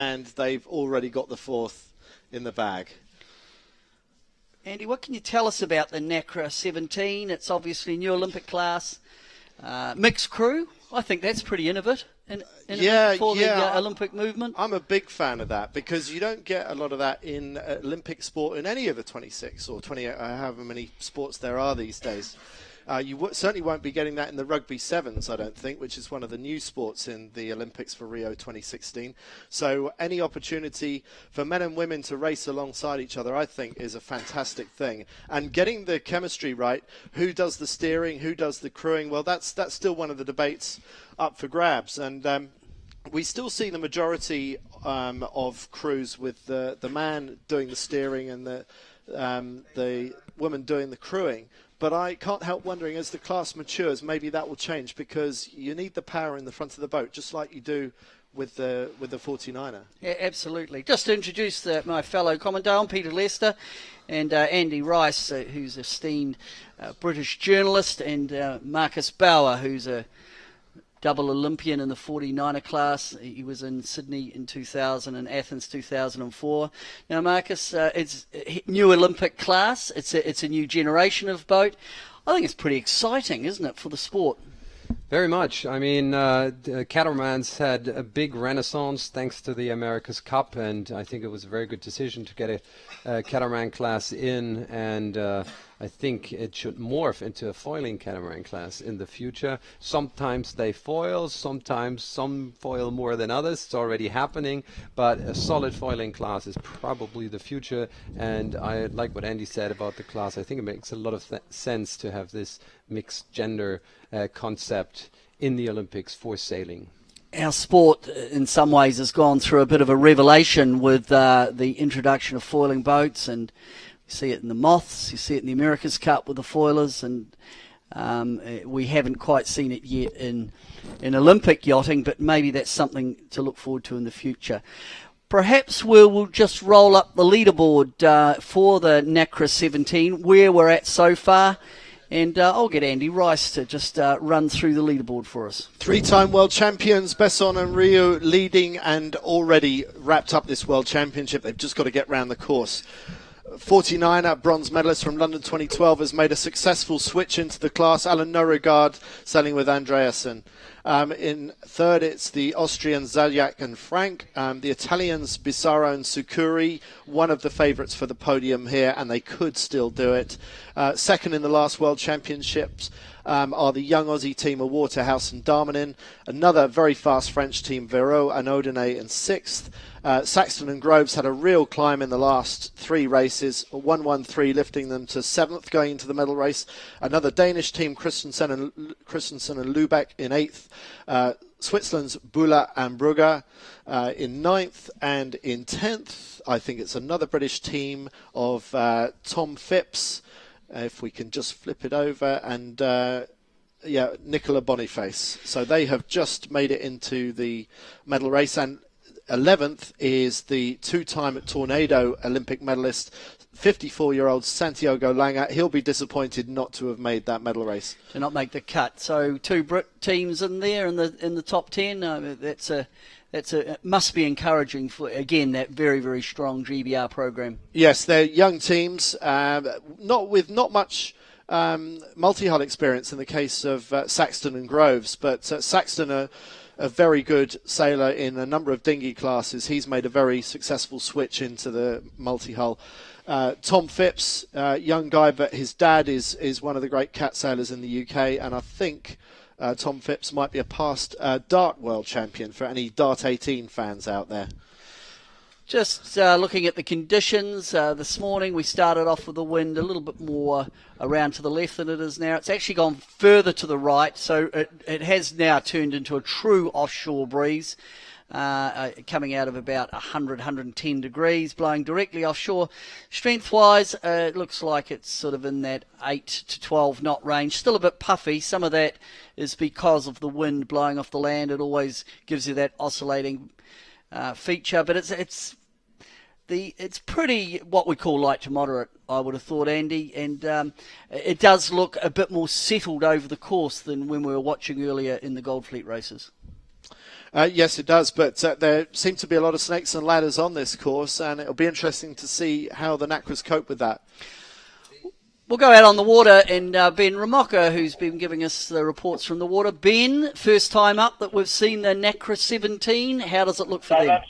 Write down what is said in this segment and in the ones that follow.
and they've already got the fourth in the bag. Andy, what can you tell us about the NACRA 17? It's obviously a new Olympic class, mixed crew. I think that's pretty innovative for the Olympic movement. I'm a big fan of that because you don't get a lot of that in Olympic sport in any of the 26 or 28, however many sports there are these days. You certainly won't be getting that in the rugby sevens, I don't think, which is one of the new sports in the Olympics for Rio 2016. So any opportunity for men and women to race alongside each other, I think, is a fantastic thing. And getting the chemistry right, who does the steering, who does the crewing, well, that's still one of the debates up for grabs. And we still see the majority of crews with the man doing the steering and the woman doing the crewing. But I can't help wondering, as the class matures, maybe that will change because you need the power in the front of the boat, just like you do with the 49er. Yeah, absolutely. Just to introduce my fellow commandant, Peter Lester, and Andy Rice, who's a esteemed British journalist, and Marcus Bauer, who's a double Olympian in the 49er class. He was in Sydney in 2000 and Athens 2004. Now, Marcus, it's a new Olympic class. It's a new generation of boat. I think it's pretty exciting, isn't it, for the sport? Very much. I mean, the catamarans had a big renaissance thanks to the America's Cup, and I think it was a very good decision to get a catamaran class in, and I think it should morph into a foiling catamaran class in the future. Sometimes they foil, sometimes some foil more than others. It's already happening, but a solid foiling class is probably the future, and I like what Andy said about the class. I think it makes a lot of sense to have this mixed gender concept in the Olympics for sailing. Our sport, in some ways, has gone through a bit of a revelation with the introduction of foiling boats, and you see it in the Moths, you see it in the America's Cup with the foilers, and we haven't quite seen it yet in Olympic yachting, but maybe that's something to look forward to in the future. Perhaps we'll just roll up the leaderboard for the NACRA 17, where we're at so far. And I'll get Andy Rice to just run through the leaderboard for us. Three-time world champions, Besson and Rio leading and already wrapped up this world championship. They've just got to get round the course. 49er bronze medalist from London 2012 has made a successful switch into the class. Alan Norregard sailing with Andreasen. In third, it's the Austrians Zajac and Frank. The Italians Bissaro and Sucuri, one of the favourites for the podium here, and they could still do it. Second in the last World Championships are the young Aussie team of Waterhouse and Darmanin. Another very fast French team, Vero and Odenay, in sixth. Saxton and Groves had a real climb in the last three races, 1-1-3 lifting them to seventh going into the medal race. Another Danish team, Christensen and Lubeck, in eighth. Switzerland's Bula and Brugger in ninth, and in 10th, I think it's another British team of Tom Phipps, if we can just flip it over, and Nicola Boniface. So they have just made it into the medal race, and 11th is the two-time Tornado Olympic medalist, 54-year-old Santiago Langa. He'll be disappointed not to have made that medal race. To not make the cut. So two Brit teams in there in the top 10. It must be encouraging for, again, that very, very strong GBR program. Yes, they're young teams, not much multi-hull experience in the case of Saxton and Groves, but Saxton are a very good sailor in a number of dinghy classes. He's made a very successful switch into the multi-hull. Tom Phipps, young guy, but his dad is one of the great cat sailors in the UK, and I think Tom Phipps might be a past dart world champion for any Dart 18 fans out there. Just looking at the conditions, this morning we started off with the wind a little bit more around to the left than it is now. It's actually gone further to the right, so it has now turned into a true offshore breeze, coming out of about 100, 110 degrees, blowing directly offshore. Strength-wise, it looks like it's sort of in that 8 to 12 knot range. Still a bit puffy. Some of that is because of the wind blowing off the land. It always gives you that oscillating feature, but it's pretty what we call light to moderate, I would have thought, Andy, and it does look a bit more settled over the course than when we were watching earlier in the Gold Fleet races. Yes, it does, but there seem to be a lot of snakes and ladders on this course, and it'll be interesting to see how the Nacras cope with that. We'll go out on the water, and Ben Ramoka, who's been giving us the reports from the water. Ben, first time up that we've seen the Nacra 17. How does it look for them?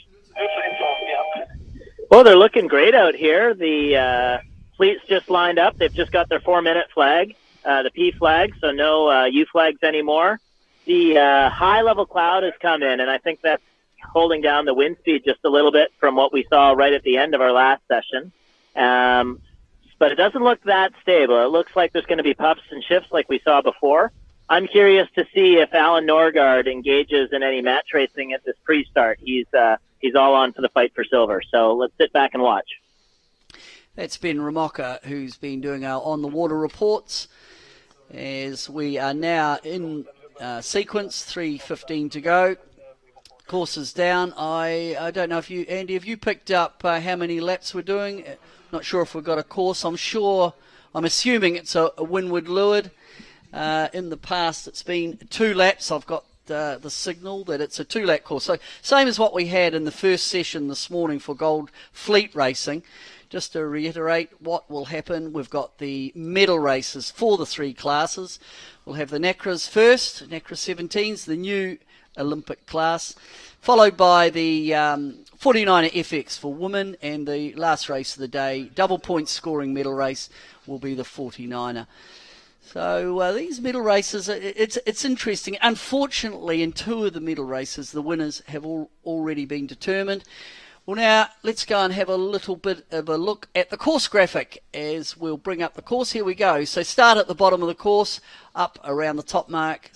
Well, they're looking great out here. The fleet's just lined up. They've just got their 4-minute flag, the P flag, so no U flags anymore. The high-level cloud has come in, and I think that's holding down the wind speed just a little bit from what we saw right at the end of our last session. But it doesn't look that stable. It looks like there's going to be puffs and shifts like we saw before. I'm curious to see if Alan Norgard engages in any match racing at this pre-start. He's all on for the fight for silver, so let's sit back and watch. That's Ben Ramoka, who's been doing our on-the-water reports, as we are now in sequence, 3:15 to go. Course is down. I don't know if you, Andy, have you picked up how many laps we're doing? Not sure if we've got a course. I'm assuming it's a windward leeward. In the past, it's been 2 laps. I've got the signal that it's a 2-lap course. So same as what we had in the first session this morning for Gold Fleet Racing. Just to reiterate what will happen, we've got the medal races for the 3 classes. We'll have the Nacras first, Nacra 17s, the new Olympic class, followed by the 49er FX for women, and the last race of the day, double point scoring medal race, will be the 49er. So these medal races, it's interesting. Unfortunately, in 2 of the medal races, the winners have already been determined. Well, now, let's go and have a little bit of a look at the course graphic as we'll bring up the course. Here we go. So start at the bottom of the course, up around the top mark,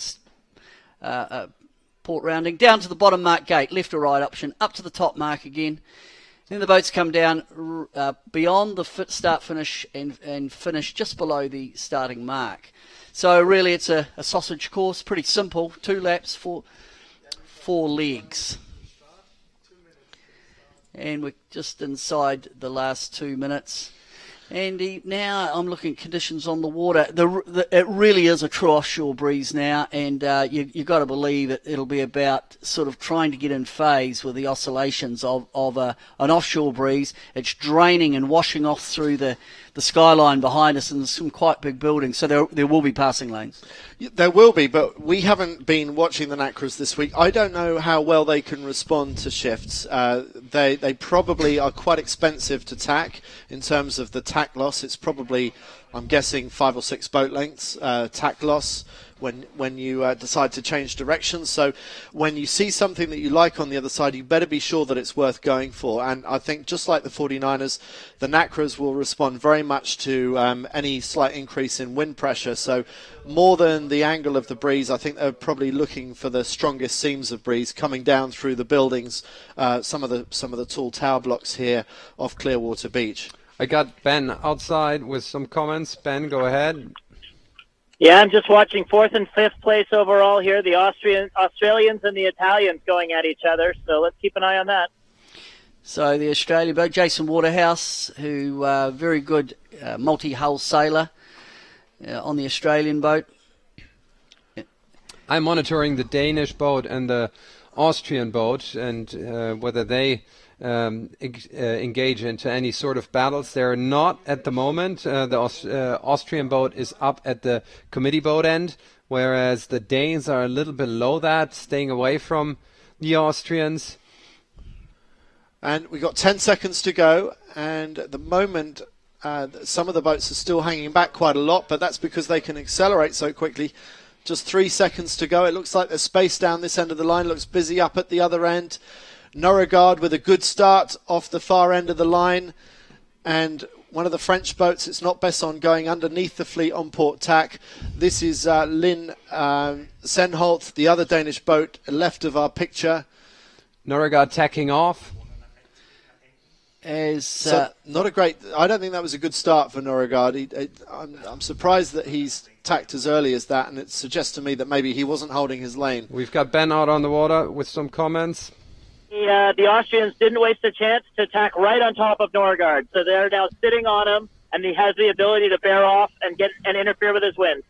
port rounding, down to the bottom mark gate, left or right option, up to the top mark again. Then the boats come down beyond the start finish and finish just below the starting mark. So really it's a sausage course, pretty simple, 2 laps, 4 legs. And we're just inside the last 2 minutes. Andy, now I'm looking at conditions on the water. It really is a true offshore breeze now, and you've got to believe it'll be about sort of trying to get in phase with the oscillations of an offshore breeze. It's draining and washing off through the skyline behind us, and there's some quite big buildings, so there will be passing lanes. There will be, but we haven't been watching the Nacras this week. I don't know how well they can respond to shifts. They probably are quite expensive to tack in terms of the tack loss. It's probably, I'm guessing, 5 or 6 boat lengths tack loss when you decide to change directions. So when you see something that you like on the other side, you better be sure that it's worth going for. And I think just like the 49ers, the Nacras will respond very much to any slight increase in wind pressure. So more than the angle of the breeze, I think they're probably looking for the strongest seams of breeze coming down through the buildings, some of the tall tower blocks here off Clearwater Beach. I got Ben outside with some comments. Ben, go ahead. Yeah, I'm just watching 4th and 5th place overall here. The Australians and the Italians going at each other, so let's keep an eye on that. So the Australian boat, Jason Waterhouse, who very good multi-hull sailor on the Australian boat. I'm monitoring the Danish boat and the Austrian boat, and whether they engage into any sort of battles. They're not at the moment. The Austrian boat is up at the committee boat end, whereas the Danes are a little below that, staying away from the Austrians. And we've got 10 seconds to go, and at the moment some of the boats are still hanging back quite a lot, but that's because they can accelerate so quickly. Just 3 seconds to go. It looks like there's space down this end of the line. Looks busy up at the other end. Norregard with a good start off the far end of the line, and one of the French boats, it's not Besson, going underneath the fleet on port tack. This is Lynn Senholt, the other Danish boat left of our picture. Norregard tacking off. Not a great. I don't think that was a good start for Norregard. I'm surprised that he's tacked as early as that, and it suggests to me that maybe he wasn't holding his lane. We've got Ben out on the water with some comments. The Austrians didn't waste a chance to tack right on top of Norregard, so they're now sitting on him, and he has the ability to bear off and get and interfere with his wind.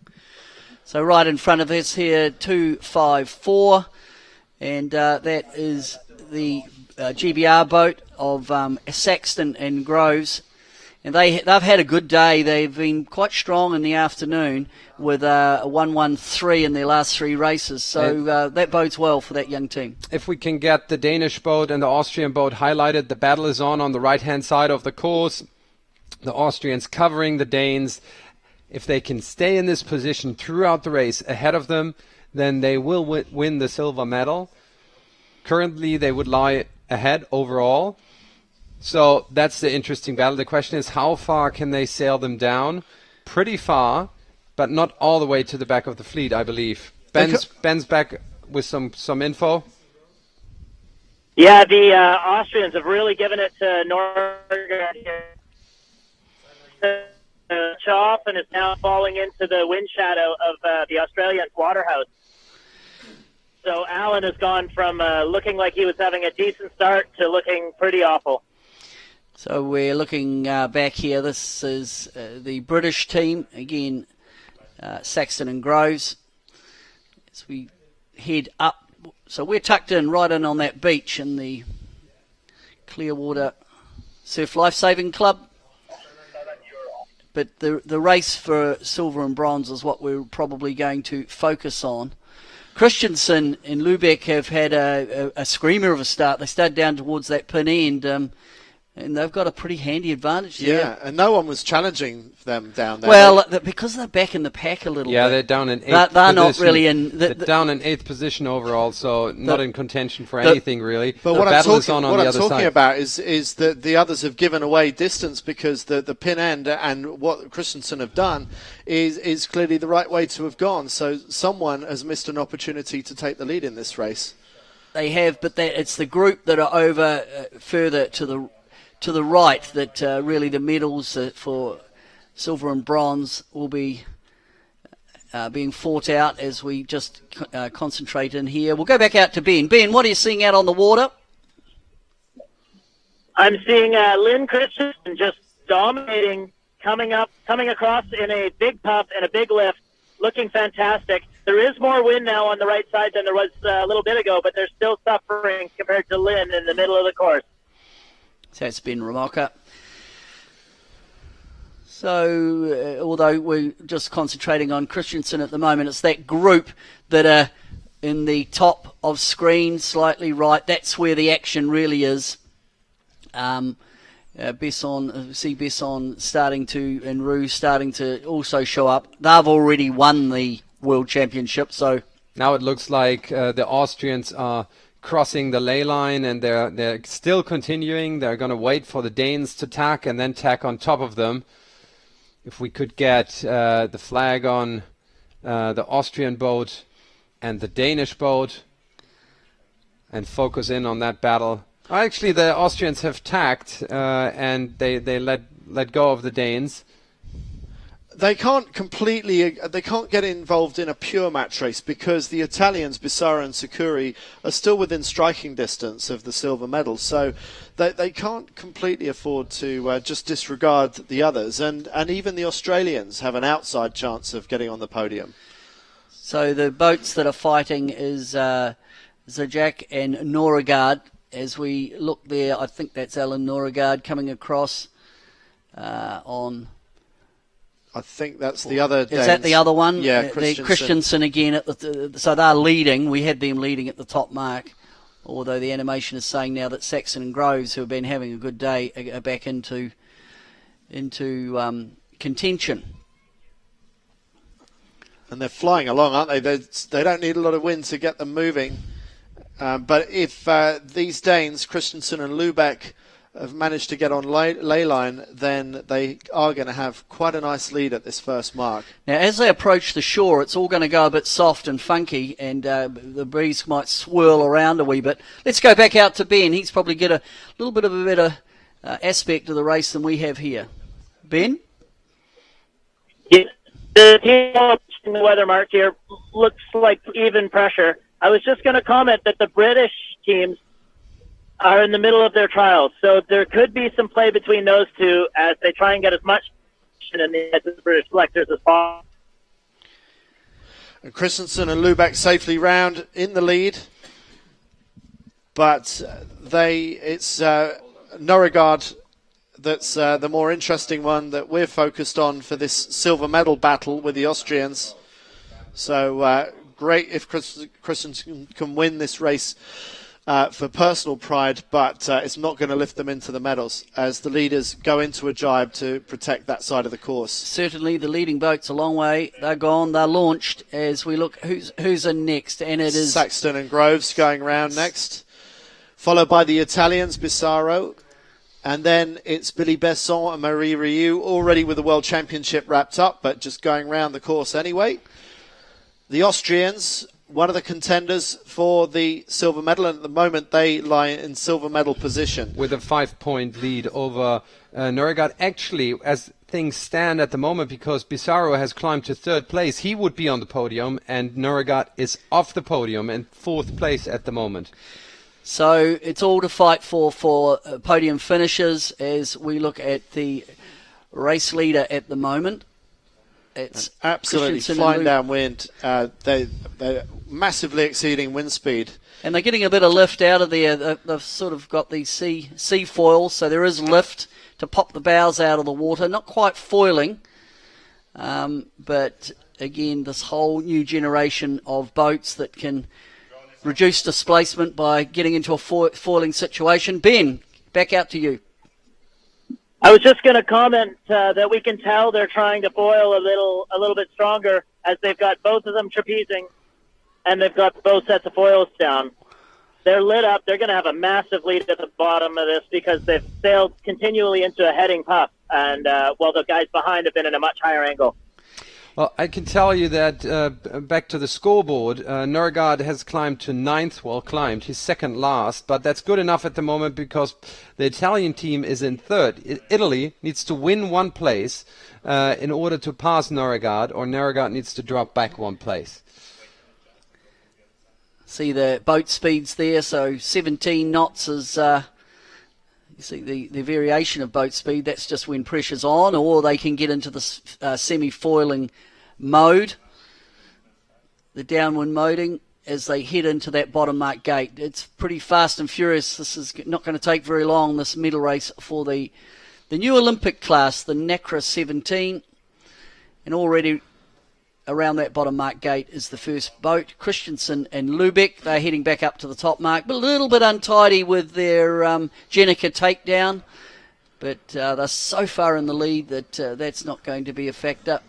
So right in front of us here, 254. and that is the GBR boat of Saxton and Groves. And they've had a good day. They've been quite strong in the afternoon with a 1-1-3 in their last 3 races. So that bodes well for that young team. If we can get the Danish boat and the Austrian boat highlighted, the battle is on the right-hand side of the course. The Austrians covering the Danes. If they can stay in this position throughout the race ahead of them, then they will win the silver medal. Currently, they would lie ahead overall. So that's the interesting battle. The question is, how far can they sail them down? Pretty far, but not all the way to the back of the fleet, I believe. Ben's back with some info. Yeah, the Austrians have really given it to Norgard here. Off and is now falling into the wind shadow of the Australian Waterhouse. So Alan has gone from looking like he was having a decent start to looking pretty awful. So we're looking back here. This is the British team. Again, Saxton and Groves. As we head up. So we're tucked in right in on that beach in the Clearwater Surf Lifesaving Club. But the race for silver and bronze is what we're probably going to focus on. Christensen and Lubeck have had a screamer of a start. They started down towards that pin end, and they've got a pretty handy advantage there. Yeah, and no one was challenging them down there. Well, because they're back in the pack a little bit. Yeah, they're down in 8th position. They're not really in... They're down in 8th position overall, so not in contention for anything, really. But the what I'm battle is talking, on what the I'm other talking side. about is that the others have given away distance because the pin end and what Christensen have done is clearly the right way to have gone. So someone has missed an opportunity to take the lead in this race. They have, but it's the group that are over further to the right that really the medals for silver and bronze will be being fought out as we just concentrate in here. We'll go back out to Ben. Ben, what are you seeing out on the water? I'm seeing Lynn Christensen just dominating, coming across in a big puff and a big lift, looking fantastic. There is more wind now on the right side than there was a little bit ago, but they're still suffering compared to Lynn in the middle of the course. So it's Ben Ramoka. So, although we're just concentrating on Christensen at the moment, it's that group that are in the top of screen, slightly right. That's where the action really is. Besson starting to, and Roux starting to also show up. They've already won the World Championship, so... Now it looks like the Austrians are crossing the ley line, and they're still continuing. They're going to wait for the Danes to tack and then tack on top of them. If we could get the flag on the Austrian boat and the Danish boat and focus in on that battle. Actually, the Austrians have tacked and they let go of the Danes. They can't get involved in a pure match race because the Italians, Bissara and Sicuri, are still within striking distance of the silver medal. So they can't completely afford to just disregard the others. And even the Australians have an outside chance of getting on the podium. So the boats that are fighting is Zajac and Norgard. As we look there, I think that's Alan Norgard coming across on... I think that's the other. Is that the other one? Yeah, Christensen again at so they're leading. We had them leading at the top mark. Although the animation is saying now that Saxon and Groves, who have been having a good day, are back into contention. And they're flying along, aren't they? They don't need a lot of wind to get them moving. But if these Danes, Christensen and Lubeck, have managed to get on ley line, then they are going to have quite a nice lead at this first mark. Now, as they approach the shore, it's all going to go a bit soft and funky, and the breeze might swirl around a wee bit. Let's go back out to Ben. He's probably get a little bit of a better aspect of the race than we have here. Ben? Yeah, the team in the weather mark here looks like even pressure. I was just going to comment that the British teams are in the middle of their trials, so there could be some play between those two as they try and get as much in the heads of the British selectors as possible. And Christensen and Lubeck safely round in the lead. but it's Norregard that's the more interesting one that we're focused on for this silver medal battle with the Austrians. So great if Christensen can win this race for personal pride, but it's not going to lift them into the medals as the leaders go into a jibe to protect that side of the course. Certainly the leading boat's a long way. They're gone. They're launched as we look who's in next. And it is Saxton and Groves going round next, followed by the Italians, Bissaro. And then it's Billy Besson and Marie Rieu, already with the World Championship wrapped up, but just going round the course anyway. The Austrians, one of the contenders for the silver medal, and at the moment they lie in silver medal position. With a 5-point lead over Norregard. Actually, as things stand at the moment, because Bissaro has climbed to third place, he would be on the podium, and Norregard is off the podium and fourth place at the moment. So it's all to fight for podium finishes as we look at the race leader at the moment. It's absolutely flying downwind. They're massively exceeding wind speed. And they're getting a bit of lift out of there. They've sort of got these sea foils, so there is lift to pop the bows out of the water. Not quite foiling, but again, this whole new generation of boats that can reduce displacement by getting into a foiling situation. Ben, back out to you. I was just going to comment that we can tell they're trying to foil a little bit stronger as they've got both of them trapezing and they've got both sets of foils down. They're lit up. They're going to have a massive lead at the bottom of this because they've sailed continually into a heading puff, and while the guys behind have been in a much higher angle. Well, I can tell you that, back to the scoreboard, Norregard has climbed to 9th, well climbed, he's second last, but that's good enough at the moment because the Italian team is in third. Italy needs to win one place in order to pass Norregard, or Norregard needs to drop back one place. See the boat speeds there, so 17 knots is... You see the variation of boat speed, that's just when pressure's on, or they can get into the semi-foiling mode, the downwind moding, as they head into that bottom mark gate. It's pretty fast and furious. This is not going to take very long, this medal race for the new Olympic class, the NACRA 17, and already around that bottom mark gate is the first boat. Christensen and Lubeck, they're heading back up to the top mark, but a little bit untidy with their Jenica takedown. But they're so far in the lead that that's not going to be a factor.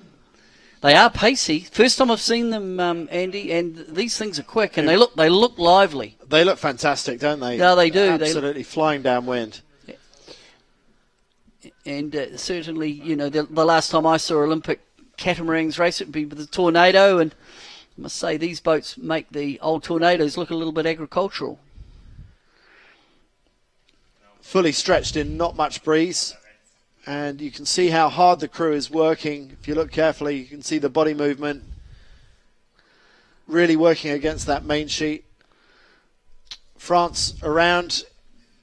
They are pacey. First time I've seen them, Andy, and these things are quick, and they look lively. They look fantastic, don't they? No, they do. Absolutely flying downwind. And certainly, you know, the last time I saw Olympic catamarans race, it would be with the Tornado, and I must say these boats make the old Tornadoes look a little bit agricultural. Fully stretched in, not much breeze, and you can see how hard the crew is working. If you look carefully, you can see the body movement really working against that main sheet. France around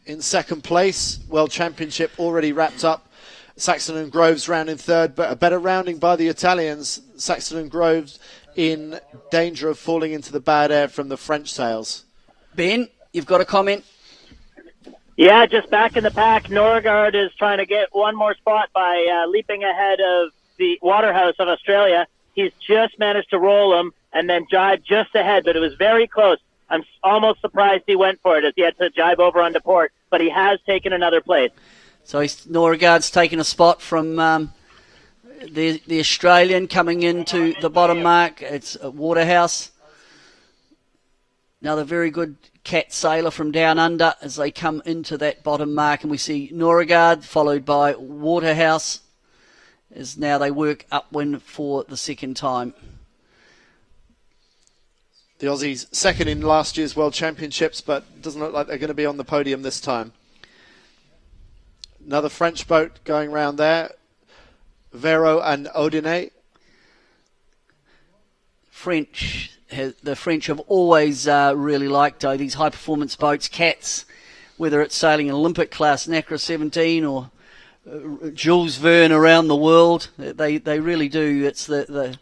in second place, World Championship already wrapped up. Saxton and Groves round in third, but a better rounding by the Italians. Saxton and Groves in danger of falling into the bad air from the French sails. Ben, you've got a comment? Yeah, just back in the pack. Norregard is trying to get one more spot by leaping ahead of the Waterhouse of Australia. He's just managed to roll him and then jibe just ahead, but it was very close. I'm almost surprised he went for it as he had to jibe over onto port, but he has taken another place. So Norregard's taken a spot from the Australian coming into the bottom mark. It's Waterhouse. Another very good cat sailor from down under as they come into that bottom mark. And we see Norregard followed by Waterhouse as now they work upwind for the second time. The Aussies second in last year's World Championships, but doesn't look like they're going to be on the podium this time. Another French boat going round there. Vero and Odinet. The French have always really liked these high-performance boats, cats, whether it's sailing an Olympic class, NACRA 17 or Jules Verne around the world. They really do. It's the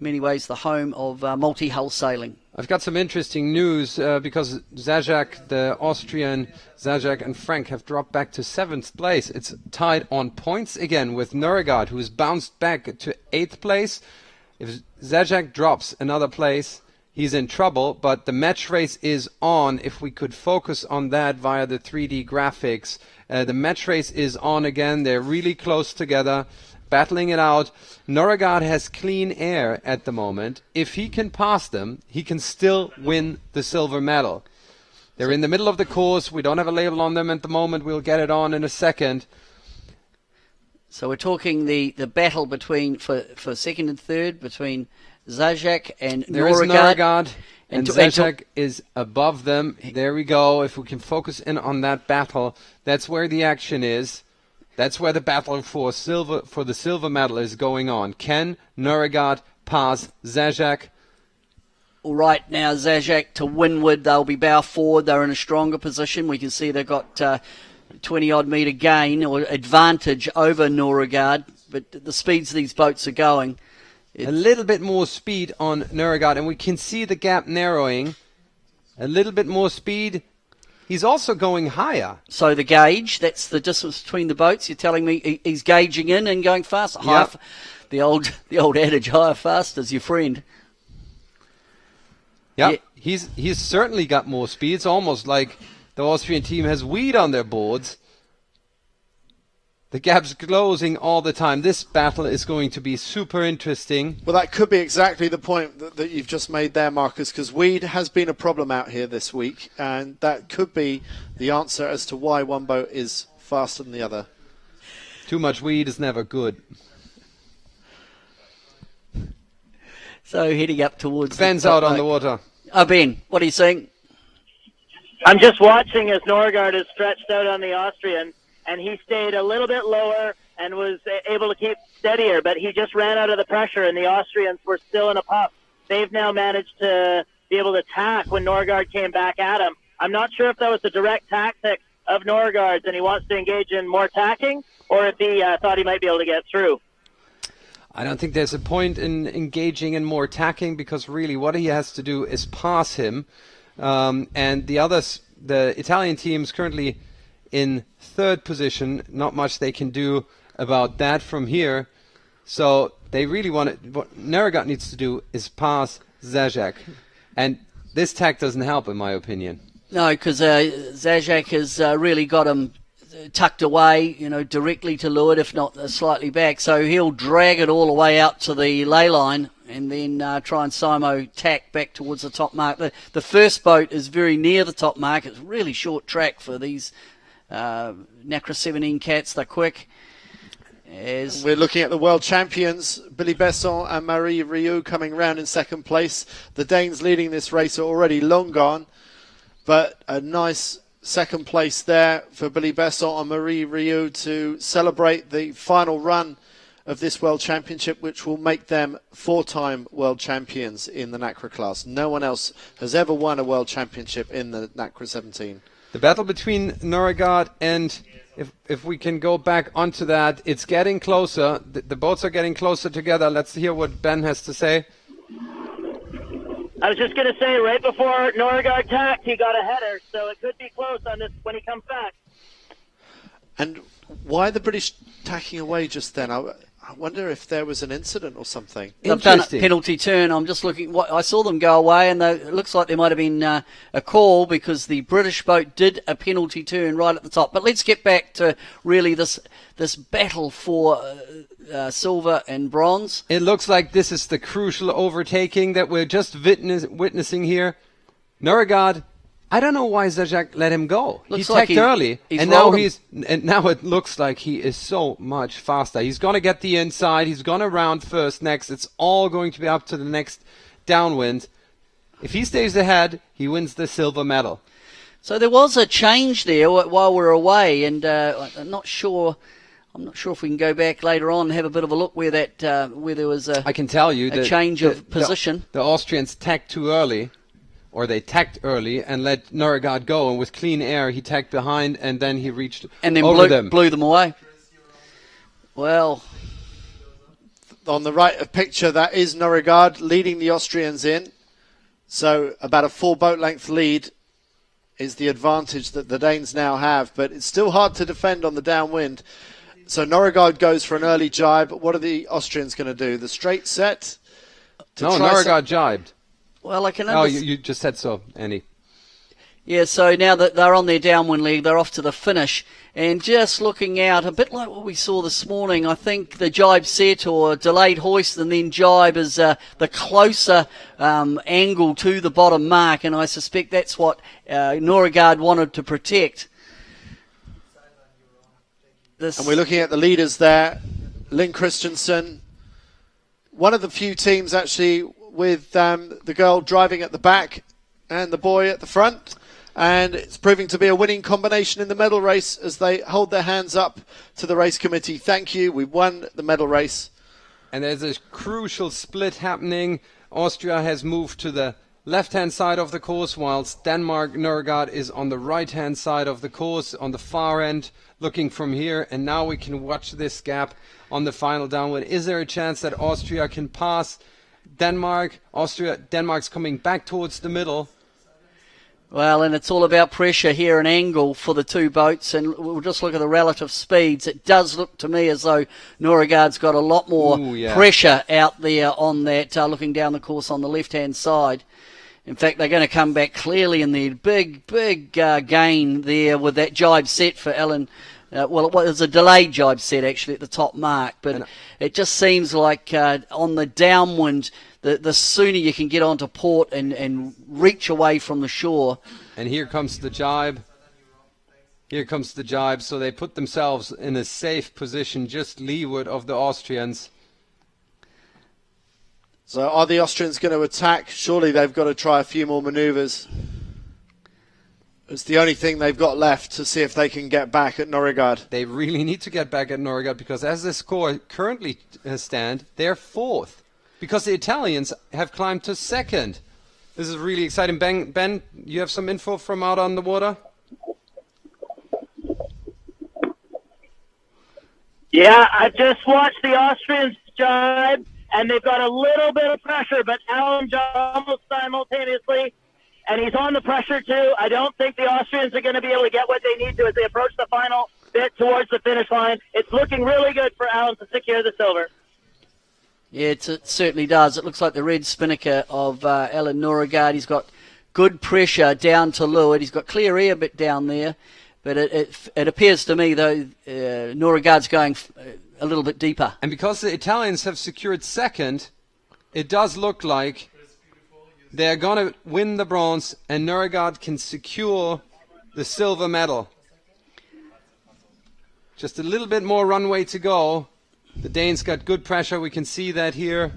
many ways the home of multi-hull sailing. I've got some interesting news because Zajac, the Austrian, Zajac and Frank have dropped back to 7th place. It's tied on points again with Nurregard, who has bounced back to 8th place. If Zajac drops another place, he's in trouble, but the match race is on. If we could focus on that via the 3D graphics, the match race is on again. They're really close together, battling it out. Nurregard has clean air at the moment. If he can pass them, he can still win the silver medal. They're in the middle of the course. We don't have a label on them at the moment. We'll get it on in a second. So we're talking the battle between for second and third between Zajac and There is Nurregard. Nurregard, and Zajac is above them. There we go. If we can focus in on that battle, that's where the action is. That's where the battle for the silver medal is going on. Can Nurregard pass Zajac? All right, now Zajac to windward. They'll be bow forward. They're in a stronger position. We can see they've got 20-odd metre gain or advantage over Nurregard. But the speeds these boats are going, a little bit more speed on Nurregard, and we can see the gap narrowing. A little bit more speed. He's also going higher. So the gauge, that's the distance between the boats. You're telling me he's gauging in and going fast. Yep. The old adage, higher fast is your friend. Yeah, Yeah. He's certainly got more speed. It's almost like the Austrian team has weed on their boards. The gap's closing all the time. This battle is going to be super interesting. Well, that could be exactly the point that you've just made there, Marcus, because weed has been a problem out here this week, and that could be the answer as to why one boat is faster than the other. Too much weed is never good. So heading up towards Ben's out on the water. Oh, Ben, what are you saying? I'm just watching as Nurregard is stretched out on the Austrian, and he stayed a little bit lower and was able to keep steadier, but he just ran out of the pressure, and the Austrians were still in a puff. They've now managed to be able to tack when Nurregard came back at him. I'm not sure if that was a direct tactic of Nurregard's and he wants to engage in more tacking, or if he thought he might be able to get through. I don't think there's a point in engaging in more tacking, because really what he has to do is pass him. And the others, the Italian team's currently in 3rd position. Not much they can do about that from here. So they really what Nurregard needs to do is pass Zajac. And this tack doesn't help, in my opinion. No, because Zajac has really got him tucked away, directly to leeward, if not slightly back. So he'll drag it all the way out to the ley line and then try and simo tack back towards the top mark. The first boat is very near the top mark. It's a really short track for these NACRA 17 cats. They're quick. We're looking at the world champions, Billy Besson and Marie Rieu, coming round in 2nd place. The Danes leading this race are already long gone, but a nice 2nd place there for Billy Besson and Marie Rieu to celebrate the final run of this World Championship, which will make them 4-time World Champions in the NACRA class. No one else has ever won a World Championship in the NACRA 17. The battle between Nurregard and, if we can go back onto that, it's getting closer. The boats are getting closer together. Let's hear what Ben has to say. I was just going to say, right before Nurregard tacked, he got a header, so it could be close on this when he comes back. And why the British tacking away just then? I wonder if there was an incident or something. They've done a penalty turn. I'm just looking. I saw them go away, and it looks like there might have been a call because the British boat did a penalty turn right at the top. But let's get back to really this battle for silver and bronze. It looks like this is the crucial overtaking that we're just witnessing here. Nurregard, I don't know why Zajac let him go. Looks He like tacked early, he's and now it looks like he is so much faster. He's going to get the inside. He's going to round first next. It's all going to be up to the next downwind. If he stays ahead, he wins the silver medal. So there was a change there while we're away, and I'm not sure if we can go back later on and have a bit of a look where there was I can tell you a change of position. The Austrians tacked too early. Or they tacked early and let Nurregard go, and with clean air he tacked behind, and then he reached and then over them. blew them away. Well, on the right picture, that is Norregard leading the Austrians in. So about a 4 boat length lead is the advantage that the Danes now have. But it's still hard to defend on the downwind. So Norregard goes for an early jibe. What are the Austrians going to do? The straight set? No, Norregard jibed. Well, I can Oh, you just said so, Andy. Yeah, so now that they're on their downwind leg, they're off to the finish. And just looking out, a bit like what we saw this morning, I think the jibe set or delayed hoist and then jibe is the closer angle to the bottom mark, and I suspect that's what Norregard wanted to protect. And we're looking at the leaders there. Lynn Christensen, one of the few teams actually with the girl driving at the back and the boy at the front. And it's proving to be a winning combination in the medal race as they hold their hands up to the race committee. Thank you. We won the medal race. And there's a crucial split happening. Austria has moved to the left-hand side of the course, whilst Denmark, Norregard, is on the right-hand side of the course, on the far end, looking from here. And now we can watch this gap on the final downwind. Is there a chance that Austria can pass Denmark? Denmark's coming back towards the middle. Well, and it's all about pressure here and angle for the two boats, and we'll just look at the relative speeds. It does look to me as though Norregard's got a lot more pressure out there on that, looking down the course on the left-hand side. In fact, they're going to come back clearly in the big gain there with that jibe set for Ellen. Well, it was a delayed jibe set actually at the top mark, but it just seems like on the downwind, the sooner you can get onto port and reach away from the shore. And here comes the jibe. Here comes the jibe. So they put themselves in a safe position just leeward of the Austrians. So are the Austrians going to attack? Surely they've got to try a few more manoeuvres. It's the only thing they've got left to see if they can get back at Norregard. They really need to get back at Norregard because as the score currently stand, they're fourth. Because the Italians have climbed to second. This is really exciting. Ben, you have some info from out on the water? Yeah, I just watched the Austrians jibe, and they've got a little bit of pressure, but Alan jibed almost simultaneously, and he's on the pressure too. I don't think the Austrians are going to be able to get what they need to as they approach the final bit towards the finish line. It's looking really good for Alan to secure the silver. Yeah, it certainly does. It looks like the red spinnaker of Alan Norregard. He's got good pressure down to leeward. He's got clear air bit down there. But it appears to me, though, Norregard's going a little bit deeper. And because the Italians have secured second, it does look like they're going to win the bronze and Norregard can secure the silver medal. Just a little bit more runway to go. The Danes got good pressure. We can see that here.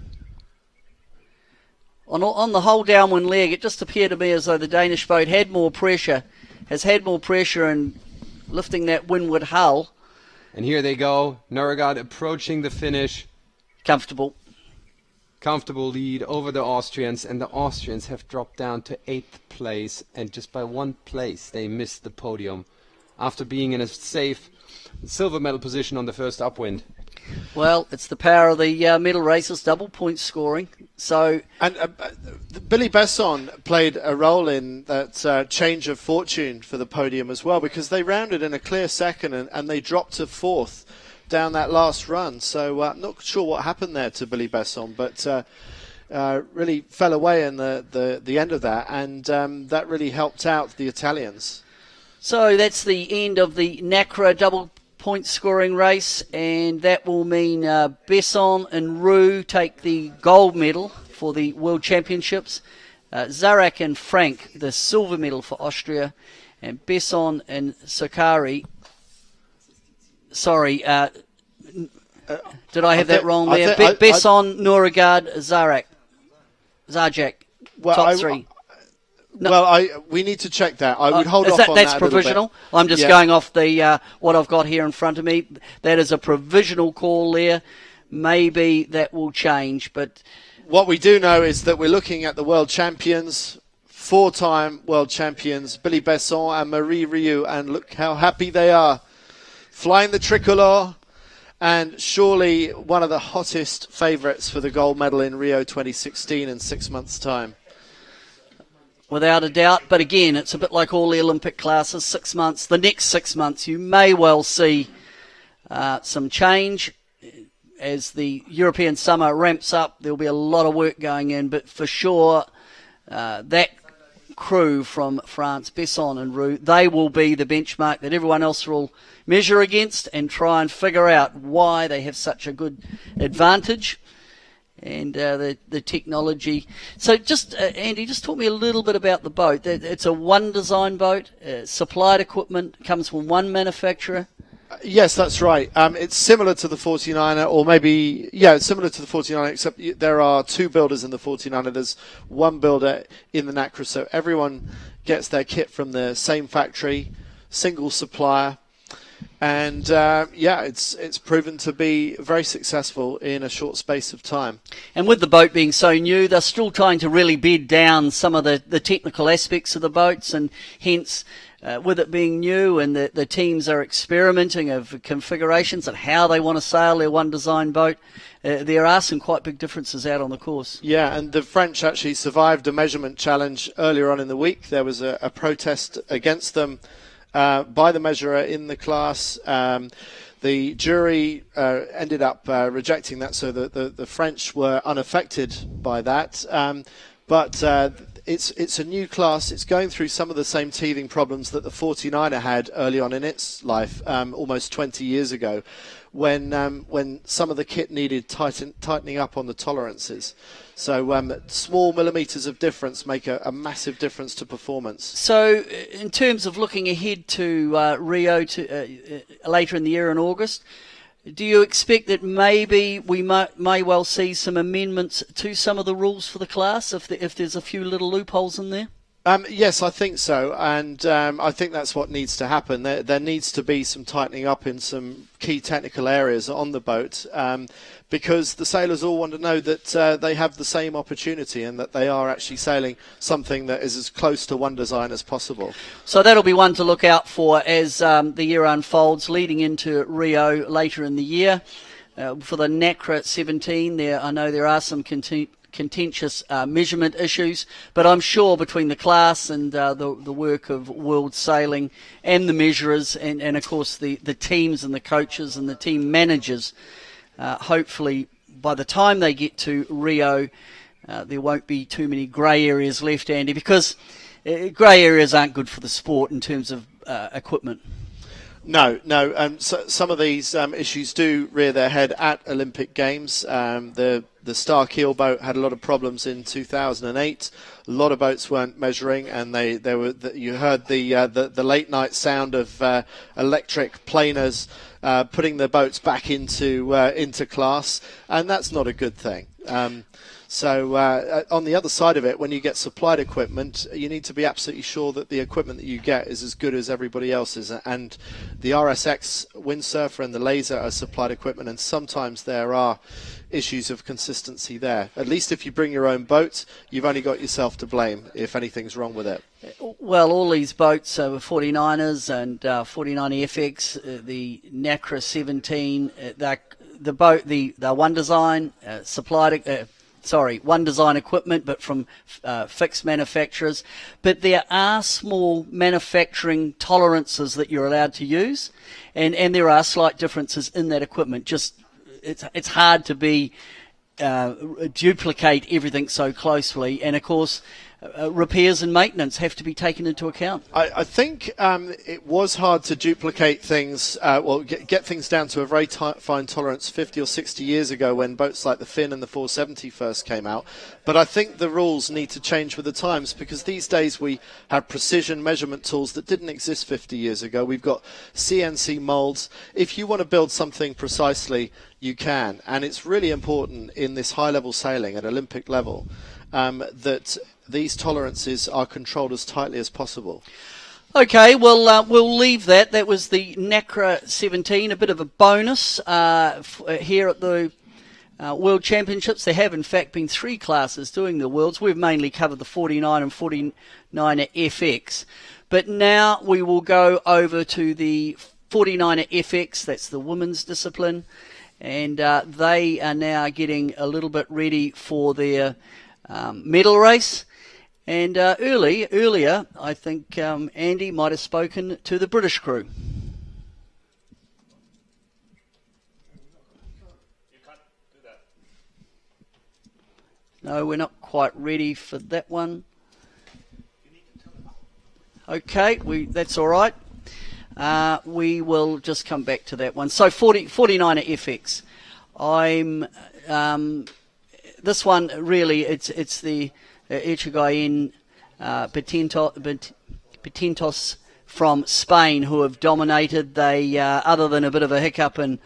On the whole downwind leg, it just appeared to me as though the Danish boat had more pressure, has had more pressure in lifting that windward hull. And here they go. Norregard approaching the finish. Comfortable Lead over the Austrians. And the Austrians have dropped down to 8th place. And just by 1 place, they missed the podium after being in a safe silver medal position on the first upwind. Well, it's the power of the medal races, double point scoring. So, and Billy Besson played a role in that change of fortune for the podium as well, because they rounded in a clear second and they dropped to 4th down that last run. So I'm not sure what happened there to Billy Besson, but really fell away in the end of that, and that really helped out the Italians. So that's the end of the NACRA double point scoring race, and that will mean Besson and Roux take the gold medal for the World Championships, Zarak and Frank the silver medal for Austria, and Besson and Sakari. Sorry, did I have that wrong there? Besson, Norregard, Zajac, top three. No. Well, we need to check that. I would hold off on that. That's provisional. I'm just going off the what I've got here in front of me. That is a provisional call there. Maybe that will change, but what we do know is that we're looking at the world champions, 4-time world champions, Billy Besson and Marie Rieu, and look how happy they are, flying the tricolour and surely one of the hottest favourites for the gold medal in Rio 2016 in 6 months' time. Without a doubt, but again, it's a bit like all the Olympic classes, 6 months. The next 6 months, you may well see some change. As the European summer ramps up, there'll be a lot of work going in, but for sure, that crew from France, Besson and Roux, they will be the benchmark that everyone else will measure against and try and figure out why they have such a good advantage and the technology. So just, Andy, just talk me a little bit about the boat. It's a one design boat, supplied equipment, comes from one manufacturer. Yes, that's right. It's similar to the 49er, or maybe, yeah, it's similar to the 49er, except there are two builders in the 49er. There's one builder in the NACRA, so everyone gets their kit from the same factory, single supplier. And, it's proven to be very successful in a short space of time. And with the boat being so new, they're still trying to really bed down some of the technical aspects of the boats, and hence, with it being new and the teams are experimenting of configurations and how they want to sail their one design boat, there are some quite big differences out on the course. Yeah, and the French actually survived a measurement challenge earlier on in the week. There was a protest against them by the measurer in the class. The jury ended up rejecting that, so the French were unaffected by that. But it's a new class. It's going through some of the same teething problems that the 49er had early on in its life, almost 20 years ago, when some of the kit needed tightening up on the tolerances. So small millimetres of difference make a massive difference to performance. So in terms of looking ahead to Rio later in the year in August, do you expect that maybe we may well see some amendments to some of the rules for the class if there's a few little loopholes in there? Yes, I think so, and I think that's what needs to happen. There needs to be some tightening up in some key technical areas on the boat, because the sailors all want to know that they have the same opportunity and that they are actually sailing something that is as close to one design as possible. So that'll be one to look out for as the year unfolds, leading into Rio later in the year. For the NACRA 17, I know there are some contentious measurement issues, but I'm sure between the class and the work of World Sailing and the measurers and of course the teams and the coaches and the team managers, hopefully by the time they get to Rio there won't be too many grey areas left, Andy, because grey areas aren't good for the sport in terms of equipment. No. So some of these issues do rear their head at Olympic Games. The Star Keel boat had a lot of problems in 2008. A lot of boats weren't measuring, and you heard the late night sound of electric planers putting the boats back into class, and that's not a good thing. So on the other side of it, when you get supplied equipment, you need to be absolutely sure that the equipment that you get is as good as everybody else's. And the RSX windsurfer and the laser are supplied equipment, and sometimes there are issues of consistency there. At least if you bring your own boat, you've only got yourself to blame if anything's wrong with it. Well, all these boats are 49ers and 49FX, the NACRA 17, the one design supplied. One design equipment, but from fixed manufacturers. But there are small manufacturing tolerances that you're allowed to use, and there are slight differences in that equipment. Just it's hard to duplicate everything so closely, and of course repairs and maintenance have to be taken into account. I think it was hard to duplicate things, get things down to a very fine tolerance 50 or 60 years ago when boats like the Finn and the 470 first came out. But I think the rules need to change with the times, because these days we have precision measurement tools that didn't exist 50 years ago. We've got CNC molds. If you want to build something precisely, you can. And it's really important in this high-level sailing at Olympic level that these tolerances are controlled as tightly as possible. Okay, well, we'll leave that. That was the NACRA 17, a bit of a bonus here at the World Championships. There have, in fact, been 3 classes doing the Worlds. We've mainly covered the 49 and 49er FX. But now we will go over to the 49er FX, that's the women's discipline. And they are now getting a little bit ready for their medal race. And earlier, I think Andy might have spoken to the British crew. No, we're not quite ready for that one. Okay, that's all right. We will just come back to that one. So 49 at FX. This one really, it's the Echegayen Petintos from Spain who have dominated. They, other than a bit of a hiccup in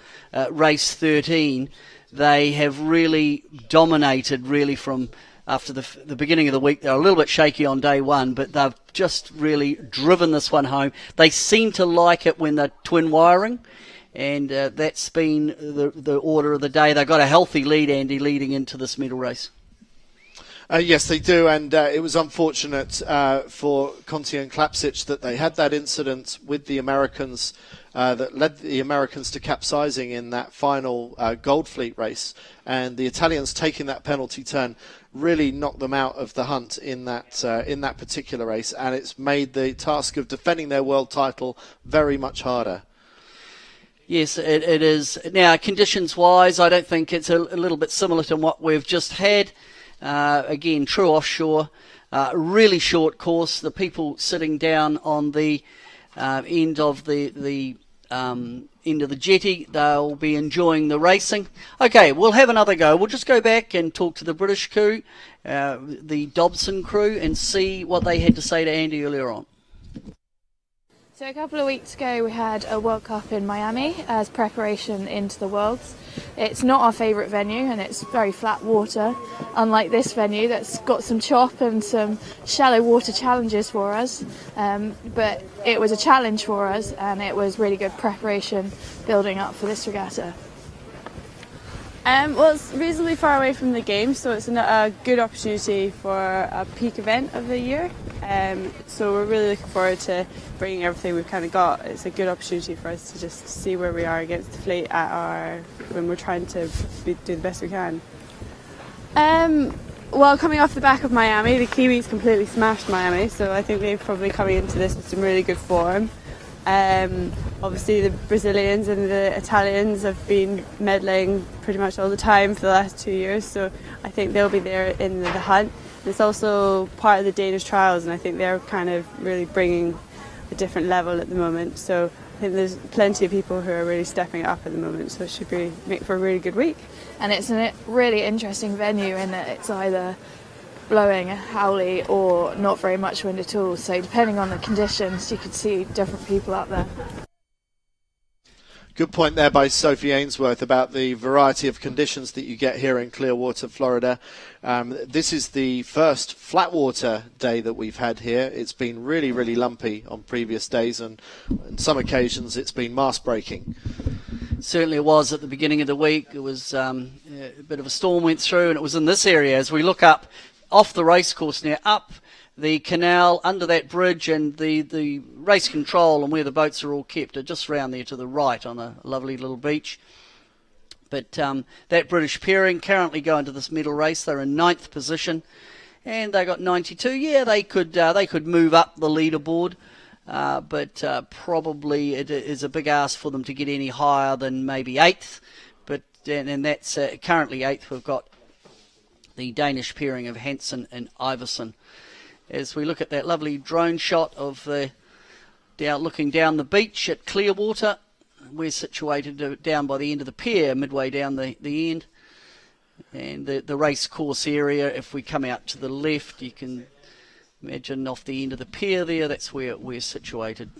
race 13, they have really dominated really from after the beginning of the week. They're a little bit shaky on day one, but they've just really driven this one home. They seem to like it when they're twin wiring, and that's been the order of the day. They've got a healthy lead, Andy, leading into this medal race. Yes, they do, and it was unfortunate for Conti and Klapsic that they had that incident with the Americans that led the Americans to capsizing in that final Gold Fleet race, and the Italians taking that penalty turn really knocked them out of the hunt in that particular race, and it's made the task of defending their world title very much harder. Yes, it is. Now, conditions-wise, I don't think it's a little bit similar to what we've just had. Again, true offshore, really short course. The people sitting down on the end of the end of the jetty, they'll be enjoying the racing. Okay, we'll have another go. We'll just go back and talk to the British crew, the Dobson crew, and see what they had to say to Andy earlier on. So a couple of weeks ago we had a World Cup in Miami as preparation into the Worlds. It's not our favourite venue and it's very flat water, unlike this venue that's got some chop and some shallow water challenges for us. But it was a challenge for us and it was really good preparation building up for this regatta. Well, it's reasonably far away from the game, so it's a good opportunity for a peak event of the year. So we're really looking forward to bringing everything we've kind of got. It's a good opportunity for us to just see where we are against the fleet when we're trying to do the best we can. Well, coming off the back of Miami, the Kiwis completely smashed Miami, so I think they're probably coming into this with some really good form. Obviously the Brazilians and the Italians have been medaling pretty much all the time for the last 2 years, so I think they'll be there in the hunt. It's also part of the Danish trials, and I think they're kind of really bringing a different level at the moment, so I think there's plenty of people who are really stepping up at the moment, so it should make for a really good week. And it's a really interesting venue in that it's either blowing a howly or not very much wind at all, so depending on the conditions you could see different people out there. Good point there by Sophie Ainsworth about the variety of conditions that you get here in Clearwater, Florida. This is the first flat water day that we've had here. It's been really, really lumpy on previous days, and on some occasions it's been mast breaking. Certainly it was at the beginning of the week. It was a bit of a storm went through, and it was in this area as we look up off the racecourse now, up the canal, under that bridge, and the race control and where the boats are all kept are just round there to the right on a lovely little beach. But that British pairing currently going to this medal race. They're in 9th position, and they got 92. Yeah, they could move up the leaderboard, but probably it is a big ask for them to get any higher than maybe 8th. But and that's currently 8th. We've got the Danish pairing of Hansen and Iverson. As we look at that lovely drone shot of looking down the beach at Clearwater, we're situated down by the end of the pier, midway down the end. And the race course area, if we come out to the left, you can imagine off the end of the pier there, that's where we're situated.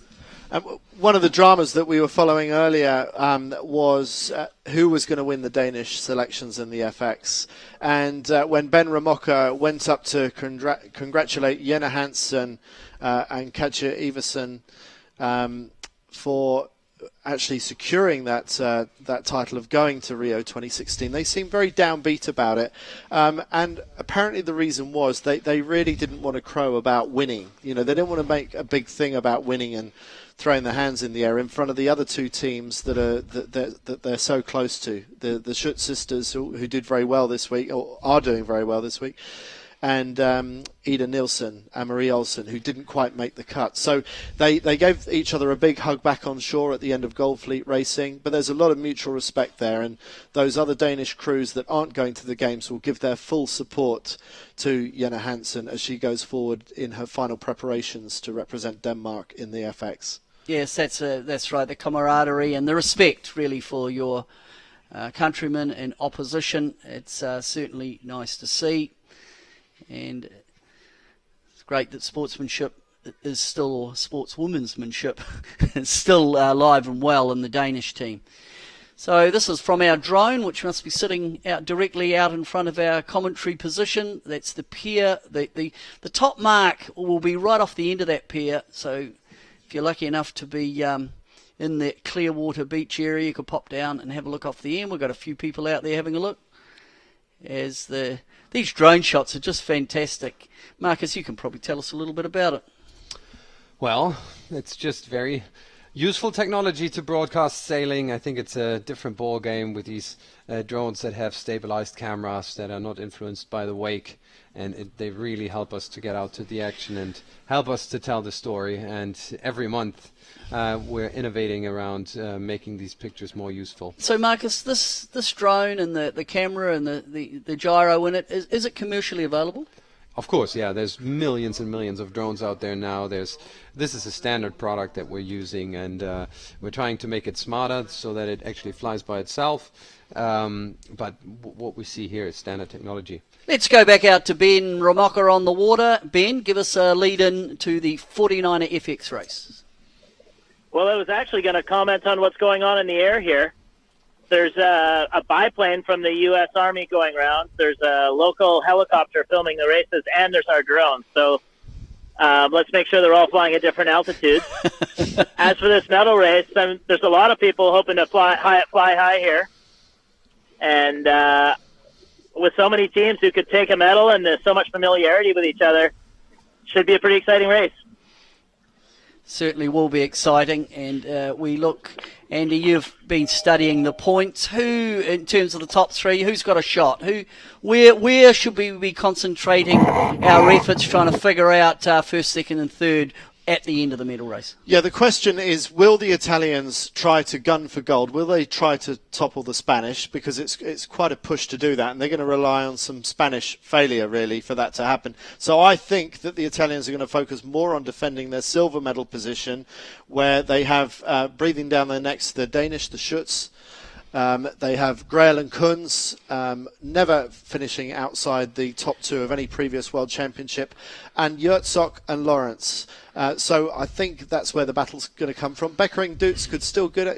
One of the dramas that we were following earlier was who was going to win the Danish selections in the FX. And when Ben Ramoka went up to congratulate Jenna Hansen and Katja Iversen for actually securing that title of going to Rio 2016. They seemed very downbeat about it, and apparently the reason was they really didn't want to crow about winning. They didn't want to make a big thing about winning and throwing their hands in the air in front of the other two teams that they're so close to. The Schutt sisters who did very well this week, or are doing very well this week, and Ida Nilsson and Marie Olsen, who didn't quite make the cut. So they gave each other a big hug back on shore at the end of Goldfleet Racing, but there's a lot of mutual respect there, and those other Danish crews that aren't going to the games will give their full support to Jenna Hansen as she goes forward in her final preparations to represent Denmark in the FX. Yes, that's right, the camaraderie and the respect really for your countrymen in opposition. It's certainly nice to see. And it's great that sportswomanship is still alive and well in the Danish team. So this is from our drone, which must be sitting directly out in front of our commentary position. That's the pier. The top mark will be right off the end of that pier. So if you're lucky enough to be in the Clearwater beach area, you could pop down and have a look off the end. We've got a few people out there having a look. These drone shots are just fantastic. Marcus, you can probably tell us a little bit about it. Well, it's just very useful technology to broadcast sailing. I think it's a different ball game with these drones that have stabilized cameras that are not influenced by the wake, and they really help us to get out to the action and help us to tell the story. And every month we're innovating around making these pictures more useful. So Marcus, this drone and the camera and the gyro in it, is it commercially available? Of course, yeah. There's millions and millions of drones out there now. This is a standard product that we're using, and we're trying to make it smarter so that it actually flies by itself. But what we see here is standard technology. Let's go back out to Ben Ramoka on the water. Ben, give us a lead-in to the 49er FX race. Well, I was actually going to comment on what's going on in the air here. There's a biplane from the U.S. Army going around. There's a local helicopter filming the races, and there's our drone. So let's make sure they're all flying at different altitudes. As for this medal race, there's a lot of people hoping to fly high here. And with so many teams who could take a medal and there's so much familiarity with each other, should be a pretty exciting race. Certainly will be exciting, and we look, Andy, you've been studying the points. Who, in terms of the top three, who's got a shot? Where should we be concentrating our efforts trying to figure out first, second and third at the end of the medal race? Yeah, the question is, will the Italians try to gun for gold? Will they try to topple the Spanish? Because it's quite a push to do that, and they're going to rely on some Spanish failure, really, for that to happen. So I think that the Italians are going to focus more on defending their silver medal position, where they have, breathing down their necks, the Danish, the Schutz. They have Grail and Kunz, never finishing outside the top two of any previous World Championship, and Yurtzok and Lawrence. So I think that's where the battle's going to come from. Beckering Dutz could still get it.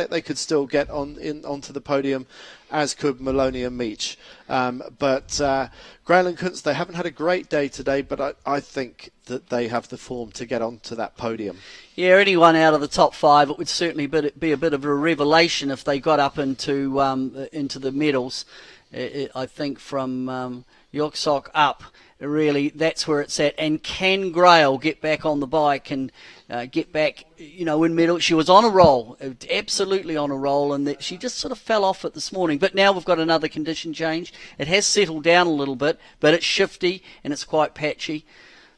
They could still get onto the podium, as could Maloney and Meach. But Grail and Kunz, they haven't had a great day today, but I think that they have the form to get onto that podium. Yeah, anyone out of the top five, it would certainly be a bit of a revelation if they got up into the medals. I think from Yurtzok up, really, that's where it's at. And can Grail get back on the bike and get back, in medal? She was on a roll, absolutely on a roll, and that she just sort of fell off it this morning. But now we've got another condition change. It has settled down a little bit, but it's shifty and it's quite patchy.